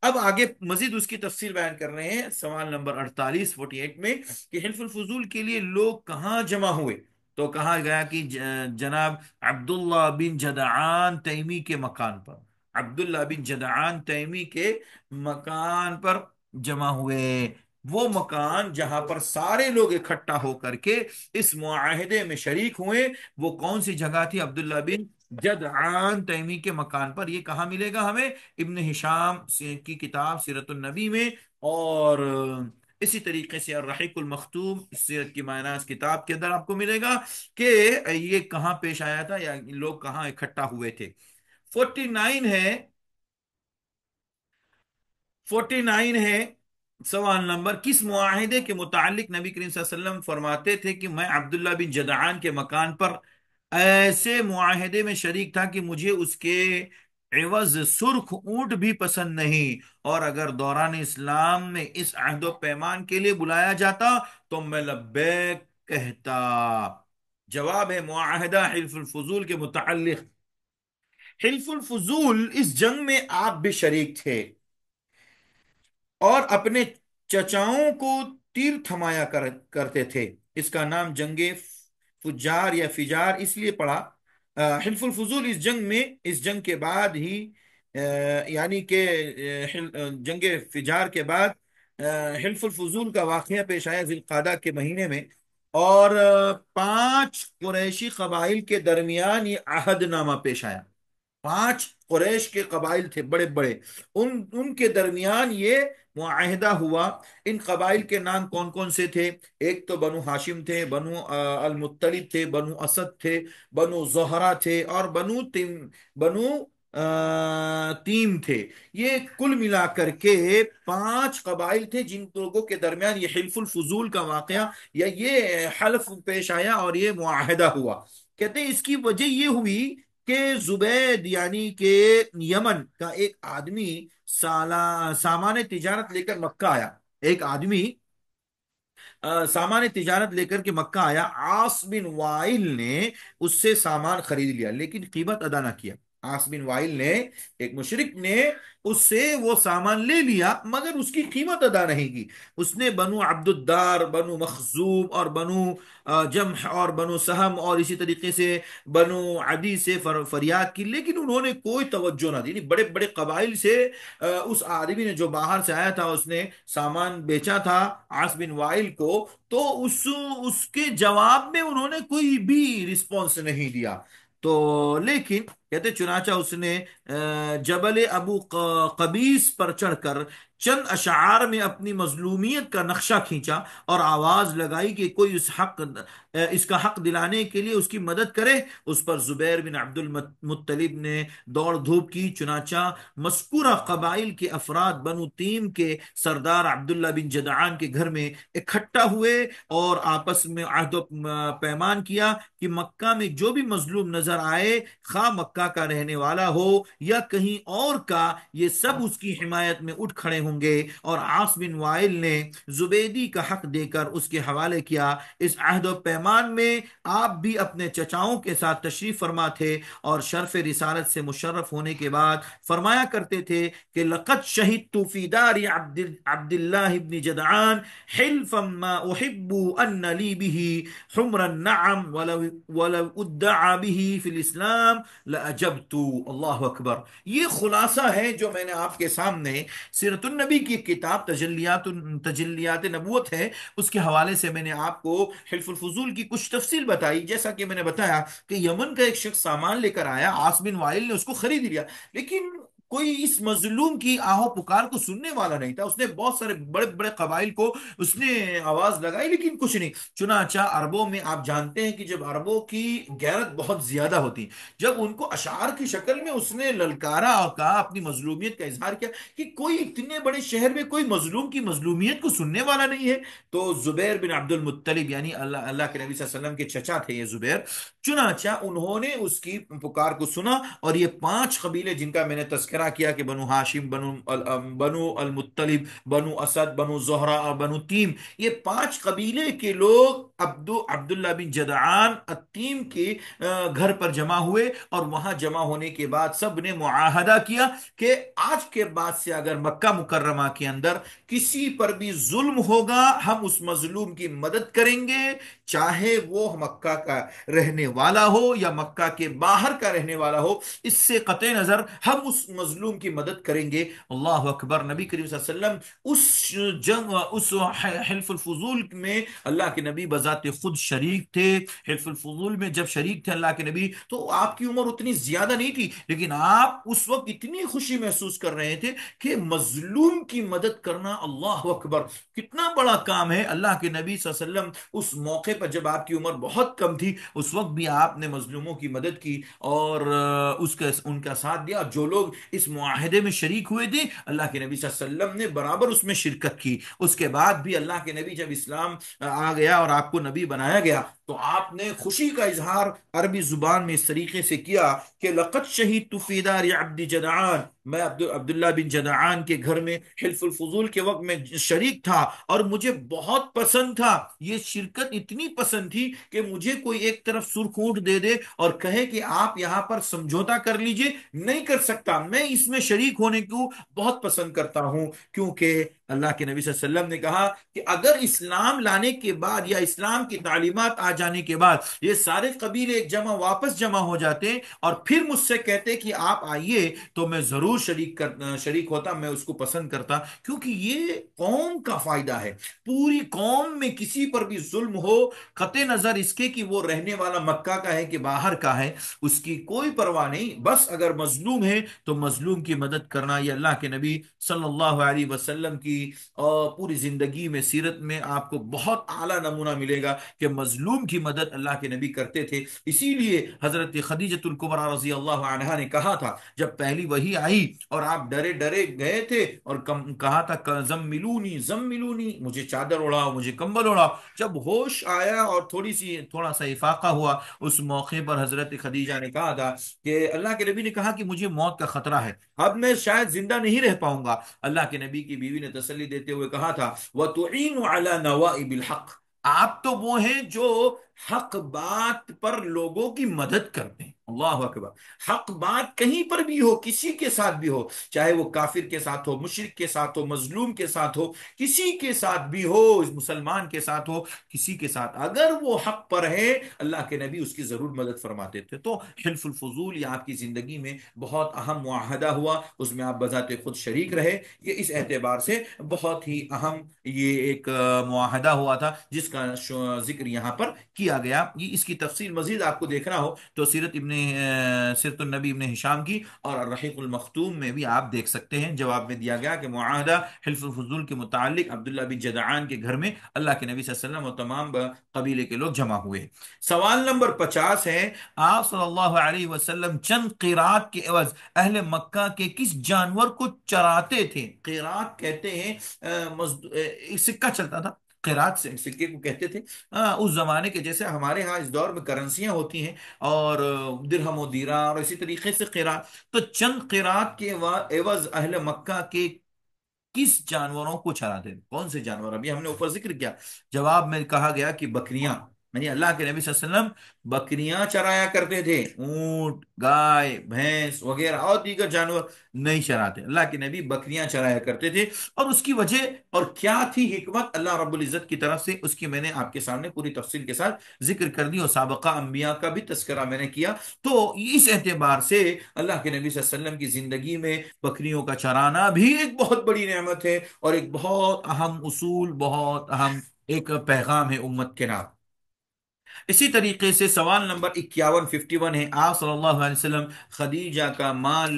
اب آگے مزید اس کی تفصیل بیان کر رہے ہیں سوال نمبر 48 48 میں، کہ حلف الفضول کے لیے لوگ کہاں جمع ہوئے؟ تو کہا گیا کہ جناب عبداللہ بن جدعان تیمی کے مکان پر، عبداللہ بن جدعان تیمی کے مکان پر جمع ہوئے. وہ مکان جہاں پر سارے لوگ اکٹھا ہو کر کے اس معاہدے میں شریک ہوئے، وہ کون سی جگہ تھی؟ عبداللہ بن جدعان تیمی کے مکان پر. یہ کہاں ملے گا ہمیں؟ ابن ہشام کی کتاب سیرت النبی میں، اور اسی طریقے سے الرحیق المختوم سیرت کی مائناز کتاب کے اندر آپ کو ملے گا کہ یہ کہاں پیش آیا تھا یا لوگ کہاں اکٹھا ہوئے تھے. 49 ہے، 49 ہے سوال نمبر، کس معاہدے کے متعلق نبی کریم صلی اللہ علیہ وسلم فرماتے تھے کہ میں عبداللہ بن جدعان کے مکان پر ایسے معاہدے میں شریک تھا کہ مجھے اس کے عوض سرخ اونٹ بھی پسند نہیں، اور اگر دوران اسلام میں اس عہد و پیمان کے لیے بلایا جاتا تو میں لبیک کہتا. جواب ہے معاہدہ حلف الفضول کے متعلق. حلف الفضول اس جنگ میں آپ بھی شریک تھے اور اپنے چچاؤں کو تیر تھمایا کرتے تھے. اس کا نام جنگ فجار یا فجار اس لیے پڑا. حلف الفضول اس جنگ میں، اس جنگ کے بعد ہی یعنی کہ جنگ فجار کے بعد حلف الفضول کا واقعہ پیش آیا ذی القعدہ کے مہینے میں، اور 5 قریشی قبائل کے درمیان یہ عہد نامہ پیش آیا. 5 قریش کے قبائل تھے بڑے بڑے، ان کے درمیان یہ معاہدہ ہوا. ان قبائل کے نام کون کون سے تھے؟ ایک تو بنو ہاشم تھے، بنو المطلب تھے، بنو اسد تھے، بنو زہرہ تھے، اور بنو تیم تھے. یہ کل ملا کر کے 5 قبائل تھے جن لوگوں کے درمیان یہ حلف الفضول کا واقعہ یا یہ حلف پیش آیا اور یہ معاہدہ ہوا. کہتے ہیں اس کی وجہ یہ ہوئی کہ زبید یعنی کہ یمن کا ایک آدمی سامان تجارت لے کر مکہ آیا. ایک آدمی سامان تجارت لے کر کے مکہ آیا. عاص بن وائل نے اس سے سامان خرید لیا لیکن قیمت ادا نہ کیا. عاص بن وائل نے، ایک مشرک نے اس سے وہ سامان لے لیا مگر اس کی قیمت ادا نہیں کی. اس نے بنو عبد الدار، بنو مخزوم اور بنو جمح اور بنو سہم اور اسی طریقے سے بنو عدی سے فریاد کی، لیکن انہوں نے کوئی توجہ نہ دی. یعنی بڑے بڑے قبائل سے اس آدمی نے جو باہر سے آیا تھا اس نے سامان بیچا تھا عاص بن وائل کو، تو اس کے جواب میں انہوں نے کوئی بھی رسپانس نہیں دیا. تو لیکن کہتے چنانچہ اس نے جبل ابو قبیس پر چڑھ کر چند اشعار میں اپنی مظلومیت کا نقشہ کھینچا اور آواز لگائی کہ کوئی اس کا حق دلانے کے لیے اس کی مدد کرے. اس پر زبیر بن عبد المطلب نے دوڑ دھوپ کی. چنانچہ مذکورہ قبائل کے افراد بنو تیم کے سردار عبداللہ بن جدعان کے گھر میں اکٹھا ہوئے اور آپس میں عہد و پیمان کیا کہ مکہ میں جو بھی مظلوم نظر آئے، خواہ مکہ کا رہنے والا ہو یا کہیں اور کا، یہ سب اس کی حمایت میں اٹھ کھڑے ہوں گے، اور عاص بن وائل نے زبیدی کا حق دے کر اس کے حوالے کیا۔ اس عہد و پیمان میں آپ بھی اپنے چچاؤں کے ساتھ تشریف فرما تھے، اور شرف رسالت سے مشرف ہونے کے بعد فرمایا کرتے تھے کہ لقد شہدت فی دار عبد اللہ بن جدعان حلفا ما احب ان لی به حمر النعم ولو ادعا به فی الاسلام لأجبت۔ اللہ اکبر! یہ خلاصہ ہے جو میں نے آپ کے سامنے سیرت النبی کی کتاب تجلیات نبوت ہے، اس کے حوالے سے میں نے آپ کو حلف الفضول کی کچھ تفصیل بتائی۔ جیسا کہ میں نے بتایا کہ یمن کا ایک شخص سامان لے کر آیا، عاص بن وائل نے اس کو خرید لیا، لیکن کوئی اس مظلوم کی آہو پکار کو سننے والا نہیں تھا۔ اس نے بہت سارے بڑے بڑے قبائل کو اس نے آواز لگائی، لیکن کچھ نہیں۔ چنانچہ عربوں میں آپ جانتے ہیں کہ جب عربوں کی غیرت بہت زیادہ ہوتی، جب ان کو اشعار کی شکل میں اس نے للکارا اور کہا، اپنی مظلومیت کا اظہار کیا کہ کوئی اتنے بڑے شہر میں کوئی مظلوم کی مظلومیت کو سننے والا نہیں ہے، تو زبیر بن عبد المطلب، یعنی اللہ کے نبی صلی اللہ علیہ وسلم کے چچا تھے یہ زبیر، چنانچہ انہوں نے اس کی پکار کو سنا، اور یہ 5 قبیلے جن کا میں نے تذکرہ کیا کہ بنو ہاشم، بنو المطلب، بنو اسد، بنو زہرہ اور بنو تیم، یہ 5 قبیلے کے لوگ عبداللہ بن جدعان التیم کے گھر پر جمع ہوئے، اور وہاں جمع ہونے کے بعد سب نے معاہدہ کیا کہ آج کے بعد سے اگر مکہ مکرمہ کے اندر کسی پر بھی ظلم ہوگا، ہم اس مظلوم کی مدد کریں گے، چاہے وہ مکہ کا رہنے والا ہو یا مکہ کے باہر کا رہنے والا ہو، اس سے قطع نظر ہم اس مظلوم کی مدد کریں گے۔ اللہ اکبر! نبی کریم صلی اللہ علیہ وسلم اس جنگ، اس حلف الفضول میں اللہ کے نبی بذات خود شریک تھے۔ حلف الفضول میں جب شریک تھے اللہ کے نبی، تو آپ کی عمر اتنی زیادہ نہیں تھی، لیکن آپ اس وقت اتنی خوشی محسوس کر رہے تھے کہ مظلوم کی مدد کرنا، اللہ اکبر، کتنا بڑا کام ہے۔ اللہ کے نبی صلی اللہ علیہ وسلم اس موقع پر جب آپ کی عمر بہت کم تھی، اس وقت بھی آپ نے مظلوموں کی مدد کی اور ان کا ساتھ دیا۔ جو لوگ اس معاہدے میں شریک ہوئے تھے، اللہ کے نبی صلی اللہ علیہ وسلم نے برابر اس میں شرکت کی۔ اس کے بعد بھی اللہ کے نبی جب اسلام آ گیا اور آپ کو نبی بنایا گیا، تو آپ نے خوشی کا اظہار عربی زبان میں اس طریقے سے کیا کہ لقد شہدت فی دار عبد جدعان، میں عبداللہ بن جدعان کے گھر میں حلف الفضول کے وقت میں شریک تھا، اور مجھے بہت پسند تھا، یہ شرکت اتنی پسند تھی کہ مجھے کوئی ایک طرف سرخ اونٹ دے دے اور کہے کہ آپ یہاں پر سمجھوتا کر لیجئے، نہیں کر سکتا، میں اس میں شریک ہونے کو بہت پسند کرتا ہوں، کیونکہ اللہ کے نبی صلی اللہ علیہ وسلم نے کہا کہ اگر اسلام لانے کے بعد یا اسلام کی تعلیمات آ جانے کے بعد یہ سارے قبیلے ایک واپس جمع ہو جاتے اور پھر مجھ سے کہتے کہ آپ آئیے، تو میں ضرور شریک ہوتا، میں اس کو پسند کرتا، کیونکہ یہ قوم کا فائدہ ہے۔ پوری قوم میں کسی پر بھی ظلم ہو، قطع نظر اس کے کہ وہ رہنے والا مکہ کا ہے کہ باہر کا ہے، اس کی کوئی پرواہ نہیں، بس اگر مظلوم ہے تو مظلوم کی مدد کرنا۔ یہ اللہ کے نبی صلی اللہ علیہ وسلم کی پوری زندگی میں، سیرت میں آپ کو بہت اعلیٰ نمونہ ملے گا کہ مظلوم کی مدد اللہ کے نبی کرتے تھے۔ اسی لیے حضرت خدیجۃ الکبریٰ رضی اللہ عنہا نے کہا تھا، جب پہلی وحی آئی اور آپ ڈرے ڈرے گئے تھے اور کہا تھا زملونی زملونی، مجھے چادر اڑاؤ، مجھے کمبل اڑاؤ، جب ہوش آیا اور تھوڑا سا افاقہ ہوا، اس موقع پر حضرت خدیجہ نے کہا تھا کہ اللہ کے نبی نے کہا کہ مجھے موت کا خطرہ ہے، اب میں شاید زندہ نہیں رہ پاؤں گا۔ اللہ کے نبی کی بیوی نے تسلی دیتے ہوئے کہا تھا وَتُعِينُ عَلَى نَوَائِبِ الْحَقِّ، آپ تو وہ ہیں جو حق بات پر لوگوں کی مدد کرتے ہیں۔ اللہ اکبر! حق بات کہیں پر بھی ہو، کسی کے ساتھ بھی ہو، چاہے وہ کافر کے ساتھ ہو، مشرک کے ساتھ ہو، مظلوم کے ساتھ ہو، کسی کے ساتھ بھی ہو، مسلمان کے ساتھ ہو، کسی کے ساتھ اگر وہ حق پر ہے، اللہ کے نبی اس کی ضرور مدد فرماتے تھے۔ تو حلف الفضول یہ آپ کی زندگی میں بہت اہم معاہدہ ہوا، اس میں آپ بذات خود شریک رہے، یہ اس اعتبار سے بہت ہی اہم یہ ایک معاہدہ ہوا تھا جس کا ذکر یہاں پر کیا گیا۔ یہ اس کی تفصیل مزید آپ کو دیکھنا ہو تو سیرت النبی ابن ہشام کی اور الرحیق المختوم میں بھی آپ دیکھ سکتے ہیں، جواب میں دیا گیا کہ معاہدہ حلف الفضول کے متعلق عبداللہ بن جدعان کے گھر میں اللہ کے نبی صلی اللہ علیہ وسلم اور تمام قبیلے کے لوگ جمع ہوئے۔ سوال نمبر 50 ہے، آپ صلی اللہ علیہ وسلم چند قیرات کے عوض اہل مکہ کے کس جانور کو چراتے تھے؟ قیرات کہتے ہیں سکہ چلتا تھا، قیرات سے سکے کو کہتے تھے۔ اس زمانے کے جیسے ہمارے ہاں اس دور میں کرنسیاں ہوتی ہیں اور درہم و دینار اور اسی طریقے سے قیرات، تو چند قیرات کے عوض اہل مکہ کے کس جانوروں کو چراتے تھے؟ کون سے جانور؟ ابھی ہم نے اوپر ذکر کیا، جواب میں کہا گیا کہ بکریاں، یعنی اللہ کے نبی صلی اللہ علیہ وسلم بکریاں چرایا کرتے تھے، اونٹ، گائے، بھینس وغیرہ اور دیگر جانور نہیں چراتے، اللہ کے نبی بکریاں چرایا کرتے تھے۔ اور اس کی وجہ اور کیا تھی حکمت اللہ رب العزت کی طرف سے، اس کی میں نے آپ کے سامنے پوری تفصیل کے ساتھ ذکر کر دی، اور سابقہ انبیاء کا بھی تذکرہ میں نے کیا۔ تو اس اعتبار سے اللہ کے نبی صلی اللہ علیہ وسلم کی زندگی میں بکریوں کا چرانا بھی ایک بہت بڑی نعمت ہے، اور ایک بہت اہم اصول، بہت اہم ایک پیغام ہے امت کے نام۔ اسی طریقے سے سوال نمبر 51 ہے، آپ صلی اللہ علیہ وسلم خدیجہ کا مال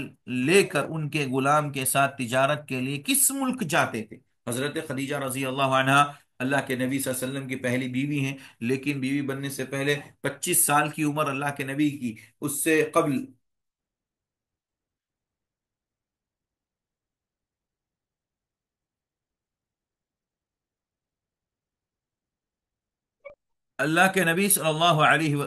لے کر ان کے غلام کے ساتھ تجارت کے لیے کس ملک جاتے تھے؟ حضرت خدیجہ رضی اللہ عنہا اللہ کے نبی صلی اللہ علیہ وسلم کی پہلی بیوی ہیں، لیکن بیوی بننے سے پہلے 25 سال کی عمر اللہ کے نبی کی، اس سے قبل اللہ کے نبی صلی اللہ علیہ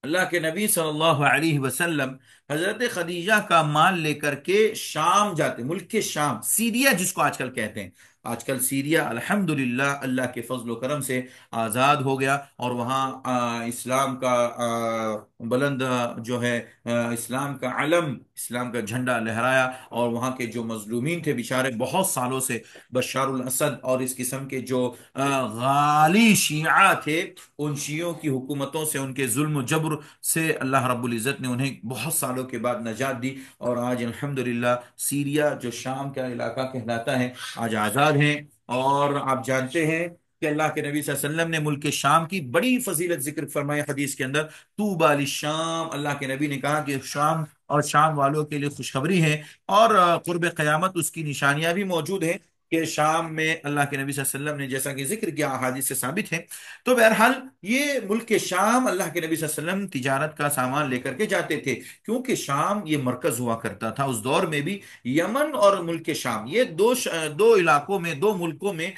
اللہ کے نبی صلی اللہ علیہ وسلم حضرت خدیجہ کا مال لے کر کے شام جاتے، ملک کے شام، سیریا جس کو آج کل کہتے ہیں۔ آج کل سیریا الحمدللہ اللہ کے فضل و کرم سے آزاد ہو گیا، اور وہاں اسلام کا بلند جو ہے اسلام کا علم، اسلام کا جھنڈا لہرایا، اور وہاں کے جو مظلومین تھے بیچارے بہت سالوں سے، بشار الاسد اور اس قسم کے جو غالی شیعہ تھے، ان شیعوں کی حکومتوں سے، ان کے ظلم و جبر سے اللہ رب العزت نے انہیں بہت سالوں کے بعد نجات دی، اور آج الحمدللہ سیریا جو شام کا علاقہ کہلاتا ہے آج آزاد ہیں۔ اور آپ جانتے ہیں کہ اللہ کے نبی صلی اللہ علیہ وسلم نے ملک شام کی بڑی فضیلت ذکر فرمائی حدیث کے اندر، طوبی للشام، اللہ کے نبی نے کہا کہ شام اور شام والوں کے لیے خوشخبری ہے، اور قرب قیامت اس کی نشانیاں بھی موجود ہیں کہ شام میں اللہ کے نبی صلی اللہ علیہ وسلم نے جیسا کہ ذکر کیا احادیث سے ثابت ہے۔ تو بہرحال یہ ملک کے شام اللہ کے نبی صلی اللہ علیہ وسلم تجارت کا سامان لے کر کے جاتے تھے، کیونکہ شام یہ مرکز ہوا کرتا تھا اس دور میں بھی۔ یمن اور ملک شام، یہ دو علاقوں میں، دو ملکوں میں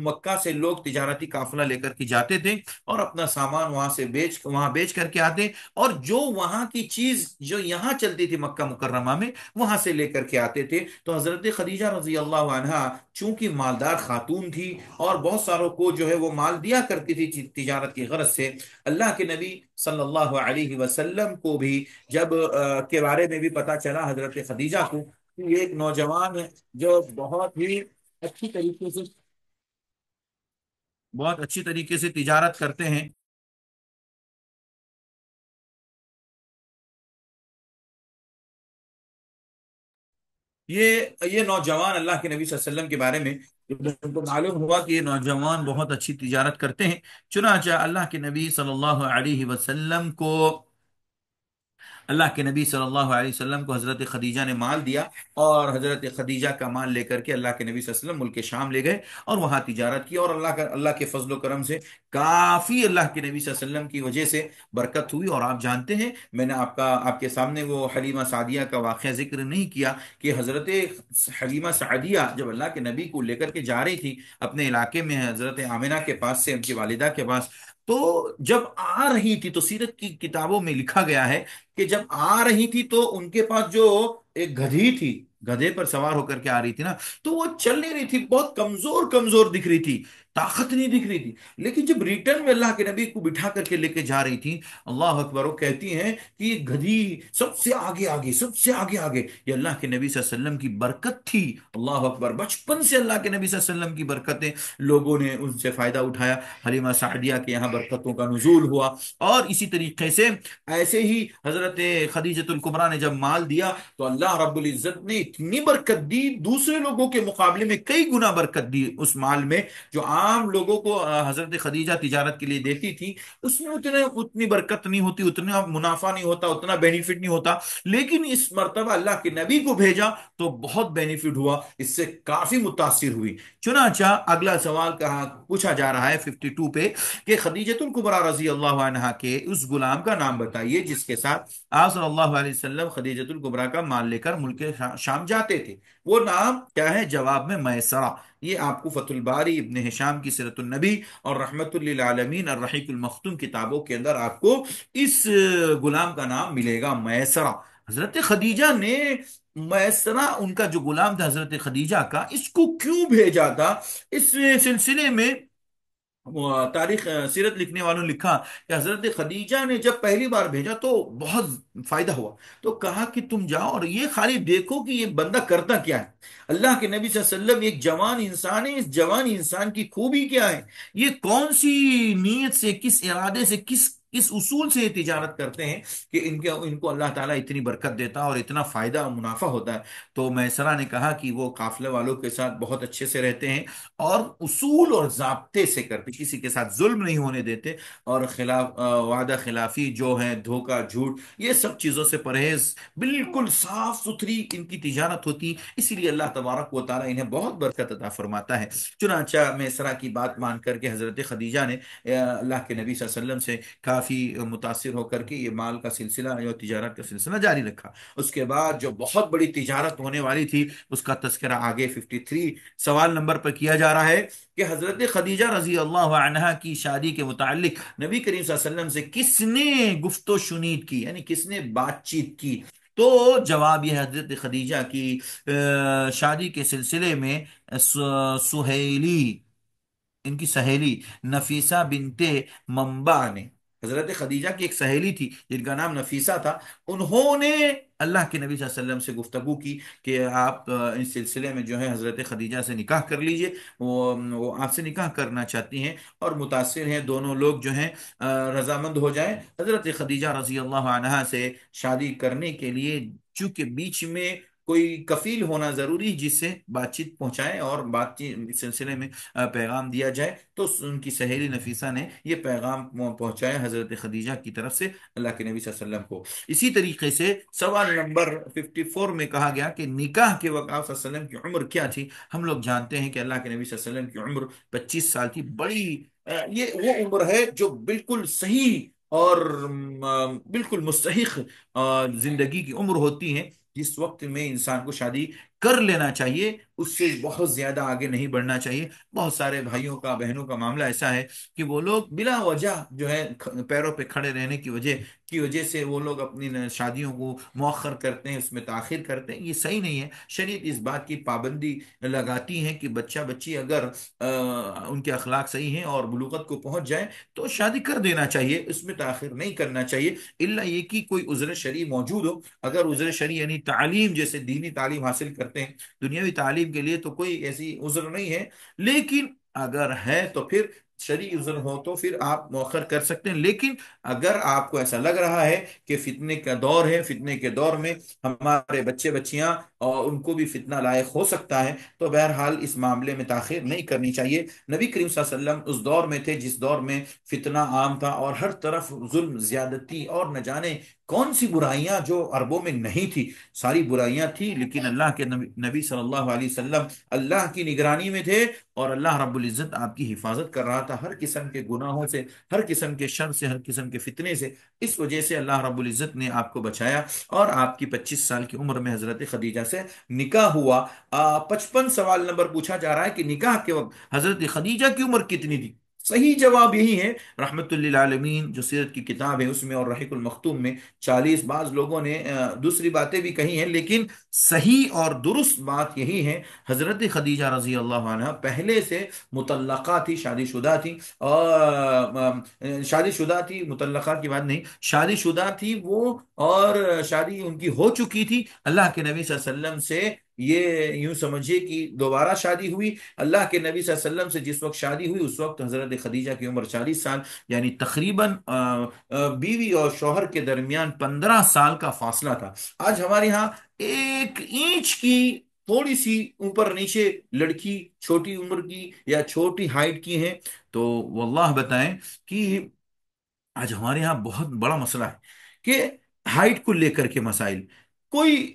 مکہ سے لوگ تجارتی قافلہ لے کر کے جاتے تھے، اور اپنا سامان وہاں بیچ کر کے آتے، اور جو وہاں کی چیز جو یہاں چلتی تھی مکہ مکرمہ میں، وہاں سے لے کر کے آتے تھے۔ تو حضرت خدیجہ رضی اللہ عنہا چونکہ مالدار خاتون تھی، اور بہت ساروں کو جو ہے وہ مال دیا کرتی تھی تجارت کی غرض سے، اللہ کے نبی صلی اللہ علیہ وسلم کو بھی جب کے بارے میں بھی پتا چلا حضرت خدیجہ کو کہ یہ ایک نوجوان ہے جو اچھی طریقے سے بہت اچھی طریقے سے تجارت کرتے ہیں، یہ نوجوان اللہ کے نبی صلی اللہ علیہ وسلم کے بارے میں جب ان کو معلوم ہوا کہ یہ نوجوان بہت اچھی تجارت کرتے ہیں، چنانچہ اللہ کے نبی صلی اللہ علیہ وسلم کو اللہ کے نبی صلی اللہ علیہ وسلم کو حضرت خدیجہ نے مال دیا، اور حضرت خدیجہ کا مال لے کر کے اللہ کے نبی صلی اللہ علیہ وسلم ملک شام لے گئے، اور وہاں تجارت کی، اور اللہ کے فضل و کرم سے کافی اللہ کے نبی صلی اللہ علیہ وسلم کی وجہ سے برکت ہوئی۔ اور آپ جانتے ہیں، میں نے آپ کے سامنے وہ حلیمہ سعدیہ کا واقعہ ذکر نہیں کیا کہ حضرت حلیمہ سعدیہ جب اللہ کے نبی کو لے کر کے جا رہی تھی اپنے علاقے میں حضرت آمنہ کے پاس سے، ان کی والدہ کے پاس، تو جب آ رہی تھی تو سیرت کی کتابوں میں لکھا گیا ہے کہ جب آ رہی تھی تو ان کے پاس جو ایک گدھی تھی، گدھے پر سوار ہو کر کے آ رہی تھی نا، تو وہ چل نہیں رہی تھی، بہت کمزور کمزور دکھ رہی تھی، طاقت نہیں دکھ رہی تھی، لیکن جب ریٹرن میں اللہ کے نبی کو بٹھا کر کے لے کے جا رہی تھی، اللہ اکبر، وہ کہتی ہیں کہ یہ گدھی سب سے آگے آگے، سب سے آگے آگے، یہ اللہ کے نبی صلی اللہ علیہ وسلم کی برکت تھی۔ اللہ اکبر، بچپن سے اللہ کے نبی صلی اللہ علیہ وسلم کی برکتیں لوگوں نے ان سے فائدہ اٹھایا، حلیمہ سعدیہ کے یہاں برکتوں کا نزول ہوا۔ اور اسی طریقے سے ایسے ہی حضرت خدیجۃ الکبریٰ نے جب مال دیا تو اللہ رب العزت نے اتنی برکت دی، دوسرے لوگوں کے مقابلے میں کئی گنا برکت دی اس مال میں، جو عام لوگوں کو حضرت خدیجہ تجارت کے لیے دیتی تھی اس میں اتنی برکت نہیں ہوتی، اتنا منافع نہیں ہوتا، اتنا بینیفٹ نہیں ہوتا، لیکن اس مرتبہ اللہ کے نبی کو بھیجا تو بہت بینیفٹ ہوا، اس سے کافی متاثر ہوئی۔ چنانچہ اگلا سوال کہاں پوچھا جا رہا ہے 52 پہ، کہ خدیجۃ الکبریٰ رضی اللہ عنہا کے اس غلام کا نام بتائیے جس کے ساتھ آپ صلی اللہ علیہ وسلم خدیجۃ الکبریٰ کا مال لے کر ملک شام جاتے تھے، وہ نام کیا ہے؟ جواب میں میسرہ۔ یہ آپ کو فتح الباری، ابن ہشام کی سیرت النبی اور رحمت للعالمین الرحیق المختوم کتابوں کے اندر آپ کو اس غلام کا نام ملے گا، میسرہ۔ حضرت خدیجہ نے میسرا ان کا جو غلام تھا حضرت خدیجہ کا، اس کو کیوں بھیجا تھا؟ اس سلسلے میں تاریخ سیرت لکھنے والوں نے لکھا کہ حضرت خدیجہ نے جب پہلی بار بھیجا تو بہت فائدہ ہوا، تو کہا کہ تم جاؤ اور یہ خالی دیکھو کہ یہ بندہ کرتا کیا ہے۔ اللہ کے نبی صلی اللہ علیہ وسلم ایک جوان انسان ہے، اس جوان انسان کی خوبی کیا ہے، یہ کون سی نیت سے، کس ارادے سے، کس اصول سے یہ تجارت کرتے ہیں کہ ان کو اللہ تعالیٰ اتنی برکت دیتا ہے اور اتنا فائدہ اور منافع ہوتا ہے۔ تو میسرہ نے کہا کہ وہ قافلے والوں کے ساتھ بہت اچھے سے رہتے ہیں اور اصول اور ضابطے سے کرتے، کسی کے ساتھ ظلم نہیں ہونے دیتے، اور وعدہ خلافی جو ہے، دھوکہ، جھوٹ، یہ سب چیزوں سے پرہیز، بالکل صاف ستھری ان کی تجارت ہوتی، اسی لیے اللہ تبارک و تعالیٰ انہیں بہت برکت عطا فرماتا ہے۔ چنانچہ میسرہ کی بات مان کر کے حضرت خدیجہ نے اللہ کے نبی صلی اللہ علیہ وسلم سے کافی متاثر ہو کر کے یہ مال کا سلسلہ یا تجارت کا سلسلہ جاری رکھا۔ اس کے بعد جو بہت بڑی تجارت ہونے والی تھی اس کا تذکرہ آگے 53 سوال نمبر پر کیا جا رہا ہے کہ حضرت خدیجہ رضی اللہ عنہا کی شادی کے متعلق نبی کریم صلی اللہ علیہ وسلم سے کس نے گفت و شنید کی، یعنی کس نے بات چیت کی؟ تو جواب یہ ہے، حضرت خدیجہ کی شادی کے سلسلے میں سہیلی، ان کی سہیلی نفیسہ بنت منبع نے، حضرت خدیجہ کی ایک سہیلی تھی جن کا نام نفیسہ تھا، انہوں نے اللہ کے نبی صلی اللہ علیہ وسلم سے گفتگو کی کہ آپ اس سلسلے میں جو ہے حضرت خدیجہ سے نکاح کر لیجئے، وہ آپ سے نکاح کرنا چاہتی ہیں اور متاثر ہیں، دونوں لوگ جو ہیں رضامند ہو جائیں حضرت خدیجہ رضی اللہ عنہا سے شادی کرنے کے لیے۔ چونکہ بیچ میں کوئی کفیل ہونا ضروری جس سے بات چیت پہنچائے اور بات چیت اس سلسلے میں پیغام دیا جائے، تو ان کی سہیلی نفیسہ نے یہ پیغام پہنچایا حضرت خدیجہ کی طرف سے اللہ کے نبی صلی اللہ علیہ وسلم کو۔ اسی طریقے سے سوال نمبر 54 میں کہا گیا کہ نکاح کے وقت آپ صلی اللہ علیہ وسلم کی عمر کیا تھی؟ ہم لوگ جانتے ہیں کہ اللہ کے نبی صلی اللہ علیہ وسلم کی عمر 25 سال تھی، بڑی یہ وہ عمر ہے جو بالکل صحیح اور بالکل مستحق زندگی کی عمر ہوتی ہے، جس وقت میں انسان کو شادی کر لینا چاہیے، اس سے بہت زیادہ آگے نہیں بڑھنا چاہیے۔ بہت سارے بھائیوں کا، بہنوں کا معاملہ ایسا ہے کہ وہ لوگ بلا وجہ جو ہے پیروں پہ کھڑے رہنے کی وجہ سے وہ لوگ اپنی شادیوں کو مؤخر کرتے ہیں، اس میں تاخیر کرتے ہیں، یہ صحیح نہیں ہے۔ شریعت اس بات کی پابندی لگاتی ہے کہ بچہ بچی اگر ان کے اخلاق صحیح ہیں اور بلوغت کو پہنچ جائے تو شادی کر دینا چاہیے، اس میں تاخیر نہیں کرنا چاہیے، الا یہ کہ کوئی عذر شرعی موجود ہو۔ اگر عذر شرعی یعنی تعلیم، جیسے دینی تعلیم حاصل کرتے ہیں، دنیاوی تعلیم کے لیے تو کوئی ایسی عذر نہیں ہے، لیکن اگر ہے تو پھر شرعی عذر ہو تو پھر آپ مؤخر کر سکتے ہیں۔ لیکن اگر آپ کو ایسا لگ رہا ہے کہ فتنے کا دور ہے، فتنے کے دور میں ہمارے بچے بچیاں اور ان کو بھی فتنہ لائق ہو سکتا ہے، تو بہرحال اس معاملے میں تاخیر نہیں کرنی چاہیے۔ نبی کریم صلی اللہ علیہ وسلم اس دور میں تھے جس دور میں فتنہ عام تھا اور ہر طرف ظلم، زیادتی اور نہ جانے کون سی برائیاں جو عربوں میں نہیں تھی، ساری برائیاں تھی، لیکن اللہ کے نبی صلی اللہ علیہ وسلم اللہ کی نگرانی میں تھے اور اللہ رب العزت آپ کی حفاظت کر رہا تھا ہر قسم کے گناہوں سے، ہر قسم کے شر سے، ہر قسم کے فتنے سے۔ اس وجہ سے اللہ رب العزت نے آپ کو بچایا اور آپ کی 25 سال کی عمر میں حضرت خدیجہ سے نکاح ہوا۔ 55 سوال نمبر پوچھا جا رہا ہے کہ نکاح کے وقت حضرت خدیجہ کی عمر کتنی تھی؟ صحیح جواب یہی ہے، رحمت للعالمین جو سیرت کی کتاب ہے اس میں اور رحیق المختوم میں 40، بعض لوگوں نے دوسری باتیں بھی کہی ہیں، لیکن صحیح اور درست بات یہی ہے، حضرت خدیجہ رضی اللہ عنہ پہلے سے مطلقہ تھی، شادی شدہ تھی، اور شادی شدہ تھی، مطلقہ کی بات نہیں، شادی شدہ تھی وہ، اور شادی ان کی ہو چکی تھی اللہ کے نبی صلی اللہ علیہ وسلم سے۔ یہ یوں سمجھیے کہ دوبارہ شادی ہوئی اللہ کے نبی صلی اللہ علیہ وسلم سے، جس وقت شادی ہوئی اس وقت حضرت خدیجہ کی عمر 40 سال، یعنی تقریباً بیوی اور شوہر کے درمیان 15 سال کا فاصلہ تھا۔ آج ہمارے ہاں 1 انچ کی تھوڑی سی اوپر نیچے لڑکی چھوٹی عمر کی یا چھوٹی ہائٹ کی ہے تو واللہ بتائیں کہ آج ہمارے ہاں بہت بڑا مسئلہ ہے کہ ہائٹ کو لے کر کے مسائل، کوئی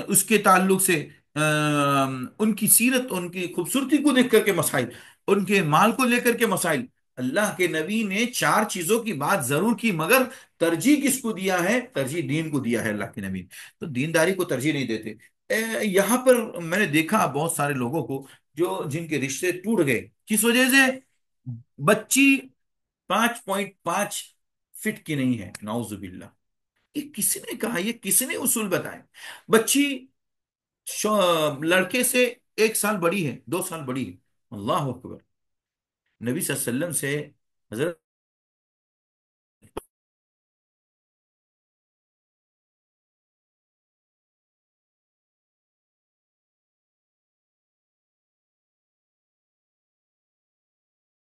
اس کے تعلق سے ان کی سیرت، ان کی خوبصورتی کو دیکھ کر کے مسائل، ان کے مال کو لے کر کے مسائل۔ اللہ کے نبی نے 4 چیزوں کی بات ضرور کی، مگر ترجیح کس کو دیا ہے؟ ترجیح دین کو دیا ہے اللہ کے نبی نے، تو دینداری کو ترجیح نہیں دیتے۔ یہاں پر میں نے دیکھا بہت سارے لوگوں کو جن کے رشتے ٹوٹ گئے، کس وجہ سے؟ بچی 5.5 فٹ کی نہیں ہے، نعوذ باللہ، یہ کس نے کہا؟ یہ کس نے اصول بتائے؟ بچی لڑکے سے 1 سال بڑی ہے، 2 سال بڑی ہے، اللہ اکبر، نبی صلی اللہ علیہ وسلم سے حضرت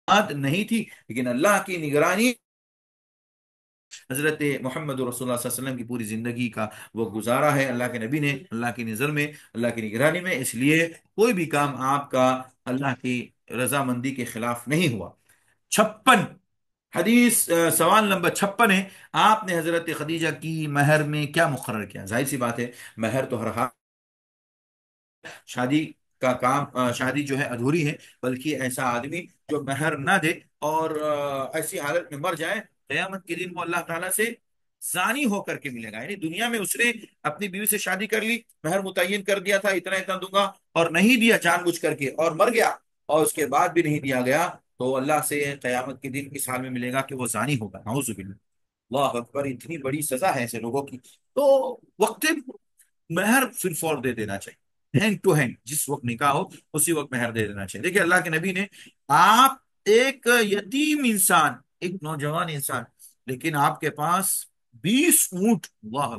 بات نہیں تھی، لیکن اللہ کی نگرانی، حضرت محمد رسول اللہ صلی اللہ علیہ وسلم کی پوری زندگی کا وہ گزارا ہے اللہ کے نبی نے، اللہ کی نظر میں، اللہ کی نگرانی میں، اس لیے کوئی بھی کام آپ کا اللہ کی رضامندی کے خلاف نہیں ہوا۔ 56 حدیث، سوال نمبر 56 ہے، آپ نے حضرت خدیجہ کی مہر میں کیا مقرر کیا؟ ظاہر سی بات ہے، مہر تو ہر حال شادی کا کام، شادی جو ہے ادھوری ہے، بلکہ ایسا آدمی جو مہر نہ دے اور ایسی حالت میں مر جائے، قیامت کے دن وہ اللہ تعالیٰ سے زانی ہو کر کے ملے گا۔ یعنی دنیا میں اس نے اپنی بیوی سے شادی کر لی، مہر متعین کر دیا تھا اتنا اتنا دوں گا، اور نہیں دیا جان بوجھ کر کے، اور مر گیا، اور اس کے بعد بھی نہیں دیا گیا، تو اللہ سے قیامت کے دن اس حال میں ملے گا کہ وہ زانی ہوگا، نعوذ باللہ۔ اللہ اکبر، اتنی بڑی سزا ہے ایسے لوگوں کی۔ تو وقت مہر پھر فور دے دینا چاہیے، ہینڈ ٹو ہینڈ، جس وقت نکاح ہو اسی وقت مہر دے دینا چاہیے۔ دیکھیے اللہ کے نبی نے، آپ ایک یتیم انسان، ایک نوجوان انسان، لیکن آپ کے پاس 20 اونٹ، واہ،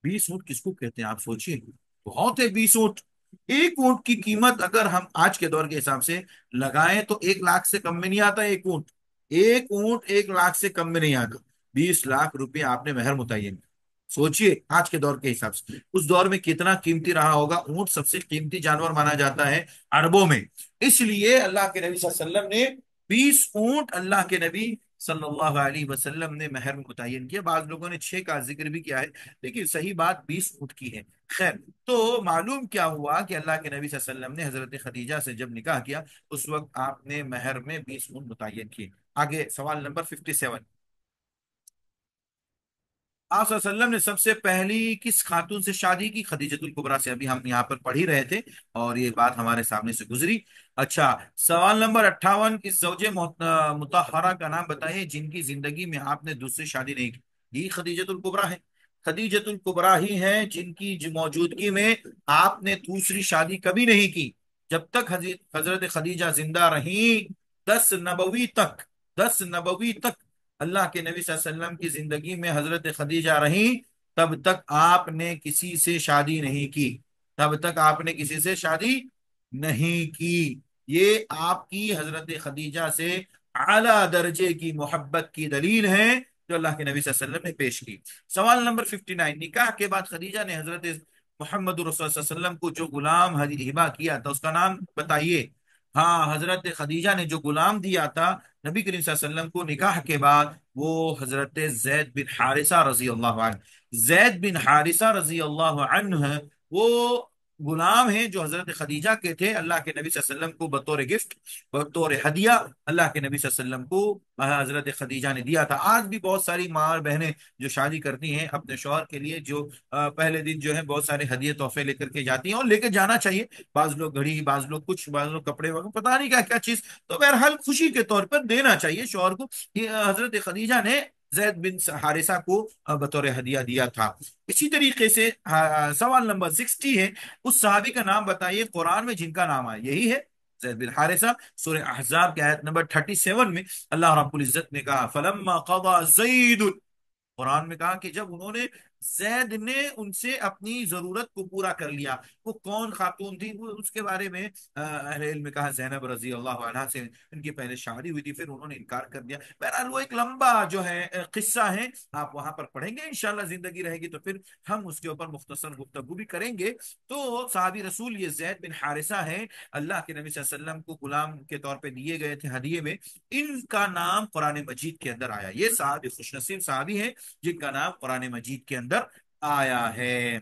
20 اونٹ کس کو کہتے ہیں آپ سوچیے، بہت ہے 20 اونٹ۔ ایک اونٹ کی قیمت اگر ہم آج کے دور کے حساب سے لگائیں تو 1 لاکھ سے کم میں نہیں آتا ایک اونٹ، ایک اونٹ 1 لاکھ سے کم میں نہیں آتا، 20 لاکھ روپے آپ نے مہر متعین کیا۔ سوچئے آج کے دور کے حساب سے اس دور میں کتنا قیمتی رہا ہوگا، اونٹ سب سے قیمتی جانور مانا جاتا ہے عربوں میں، اس لیے اللہ کے نبی صلی اللہ علیہ وسلم نے 20 اونٹ، اللہ کے نبی صلی اللہ علیہ وسلم نے مہر میں متعین کیا۔ بعض لوگوں نے 6 کا ذکر بھی کیا ہے، لیکن صحیح بات 20 اونٹ کی ہے۔ خیر، تو معلوم کیا ہوا کہ اللہ کے نبی صلی اللہ علیہ وسلم نے حضرت خدیجہ سے جب نکاح کیا، اس وقت آپ نے مہر میں 20 اونٹ متعین کیے۔ آگے سوال نمبر 57، آپ صلی اللہ علیہ وسلم نے سب سے پہلی کس خاتون سے شادی کی؟ خدیجۃ الکبریٰ سے، ابھی ہم یہاں پر پڑھ ہی رہے تھے اور یہ بات ہمارے سامنے سے گزری۔ اچھا، سوال نمبر 58، اس زوجہ مطہرہ کا نام بتائیے جن کی زندگی میں آپ نے دوسری شادی نہیں کی۔ یہ خدیجۃ الکبریٰ ہے، خدیجۃ الکبریٰ ہی ہیں جن کی موجودگی میں آپ نے دوسری شادی کبھی نہیں کی، جب تک حضرت خدیجہ زندہ رہیں، 10 نبوی تک، 10 نبوی تک اللہ کے نبی صلی اللہ علیہ وسلم کی زندگی میں حضرت خدیجہ رہیں، تب تک آپ نے کسی سے شادی نہیں کی، تب تک آپ نے کسی سے شادی نہیں کی۔ یہ آپ کی حضرت خدیجہ سے اعلیٰ درجے کی محبت کی دلیل ہے جو اللہ کے نبی صلی اللہ علیہ وسلم نے پیش کی۔ سوال نمبر 59، نکاح کے بعد خدیجہ نے حضرت محمد رسول اللہ صلی اللہ علیہ وسلم کو جو غلام ہبہ کیا تھا اس کا نام بتائیے۔ ہاں، حضرت خدیجہ نے جو غلام دیا تھا نبی کریم صلی اللہ علیہ وسلم کو نکاح کے بعد، وہ حضرت زید بن حارثہ رضی اللہ عنہ، زید بن حارثہ رضی اللہ عنہ ہے، وہ غلام ہیں جو حضرت خدیجہ کے تھے، اللہ کے نبی صلی اللہ علیہ وسلم کو بطور گفٹ، بطور ہدیہ اللہ کے نبی صلی اللہ علیہ وسلم کو حضرت خدیجہ نے دیا تھا۔ آج بھی بہت ساری ماں بہنیں جو شادی کرتی ہیں اپنے شوہر کے لیے، جو پہلے دن جو ہے بہت سارے ہدیے تحفے لے کر کے جاتی ہیں، اور لے کے جانا چاہیے، بعض لوگ گھڑی، بعض لوگ کچھ، بعض لوگ کپڑے وغیرہ، پتہ نہیں کیا کیا چیز، تو بہرحال خوشی کے طور پر دینا چاہیے شوہر کو۔ یہ حضرت خدیجہ نے زید بن حارثہ کو بطور ہدیہ دیا تھا۔ اسی طریقے سے سوال نمبر 60 ہے، اس صحابی کا نام بتائیے قرآن میں جن کا نام آیا، یہی ہے زید بن حارثہ۔ سورہ احزاب کی آیت نمبر 37 میں اللہ رب العزت نے کہا فَلَمَّا قَضَى زَيْدٌ، قرآن میں کہا کہ جب انہوں نے، زید نے ان سے اپنی ضرورت کو پورا کر لیا۔ وہ کون خاتون تھی، وہ اس کے بارے میں اہل علم میں کہا زینب رضی اللہ عنہا سے ان کی پہلے شادی ہوئی تھی، پھر انہوں نے انکار کر دیا۔ بہرحال وہ ایک لمبا جو ہے قصہ ہے، آپ وہاں پر پڑھیں گے انشاءاللہ، زندگی رہے گی تو پھر ہم اس کے اوپر مختصر گفتگو بھی کریں گے۔ تو صحابی رسول یہ زید بن حارثہ ہیں، اللہ کے نبی صلی اللہ علیہ وسلم کو غلام کے طور پہ دیے گئے تھے ہدیے میں، ان کا نام قرآن مجید کے اندر آیا۔ یہ صحابی خوش نصیب صحابی ہیں جن کا نام قرآن مجید کے اندر آیا ہے۔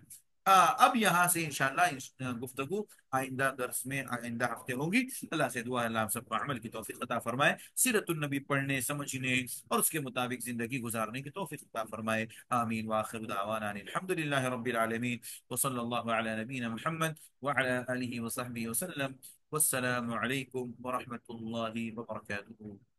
اب یہاں سے انشاءاللہ گفتگو آئندہ درس میں آئندہ ہفتے ہوگی۔ اللہ سے دعا ہے اللہ ہم سب کو عمل کی توفیق عطا فرمائے، سیرت النبی پڑھنے، سمجھنے اور اس کے مطابق زندگی گزارنے کی توفیق عطا فرمائے، آمین۔ وآخر دعوانا ان الحمدللہ رب العالمین، وصلی اللہ علی نبینا محمد وعلی آلہ وصحبہ وسلم، والسلام علیکم ورحمۃ اللہ وبرکاتہ۔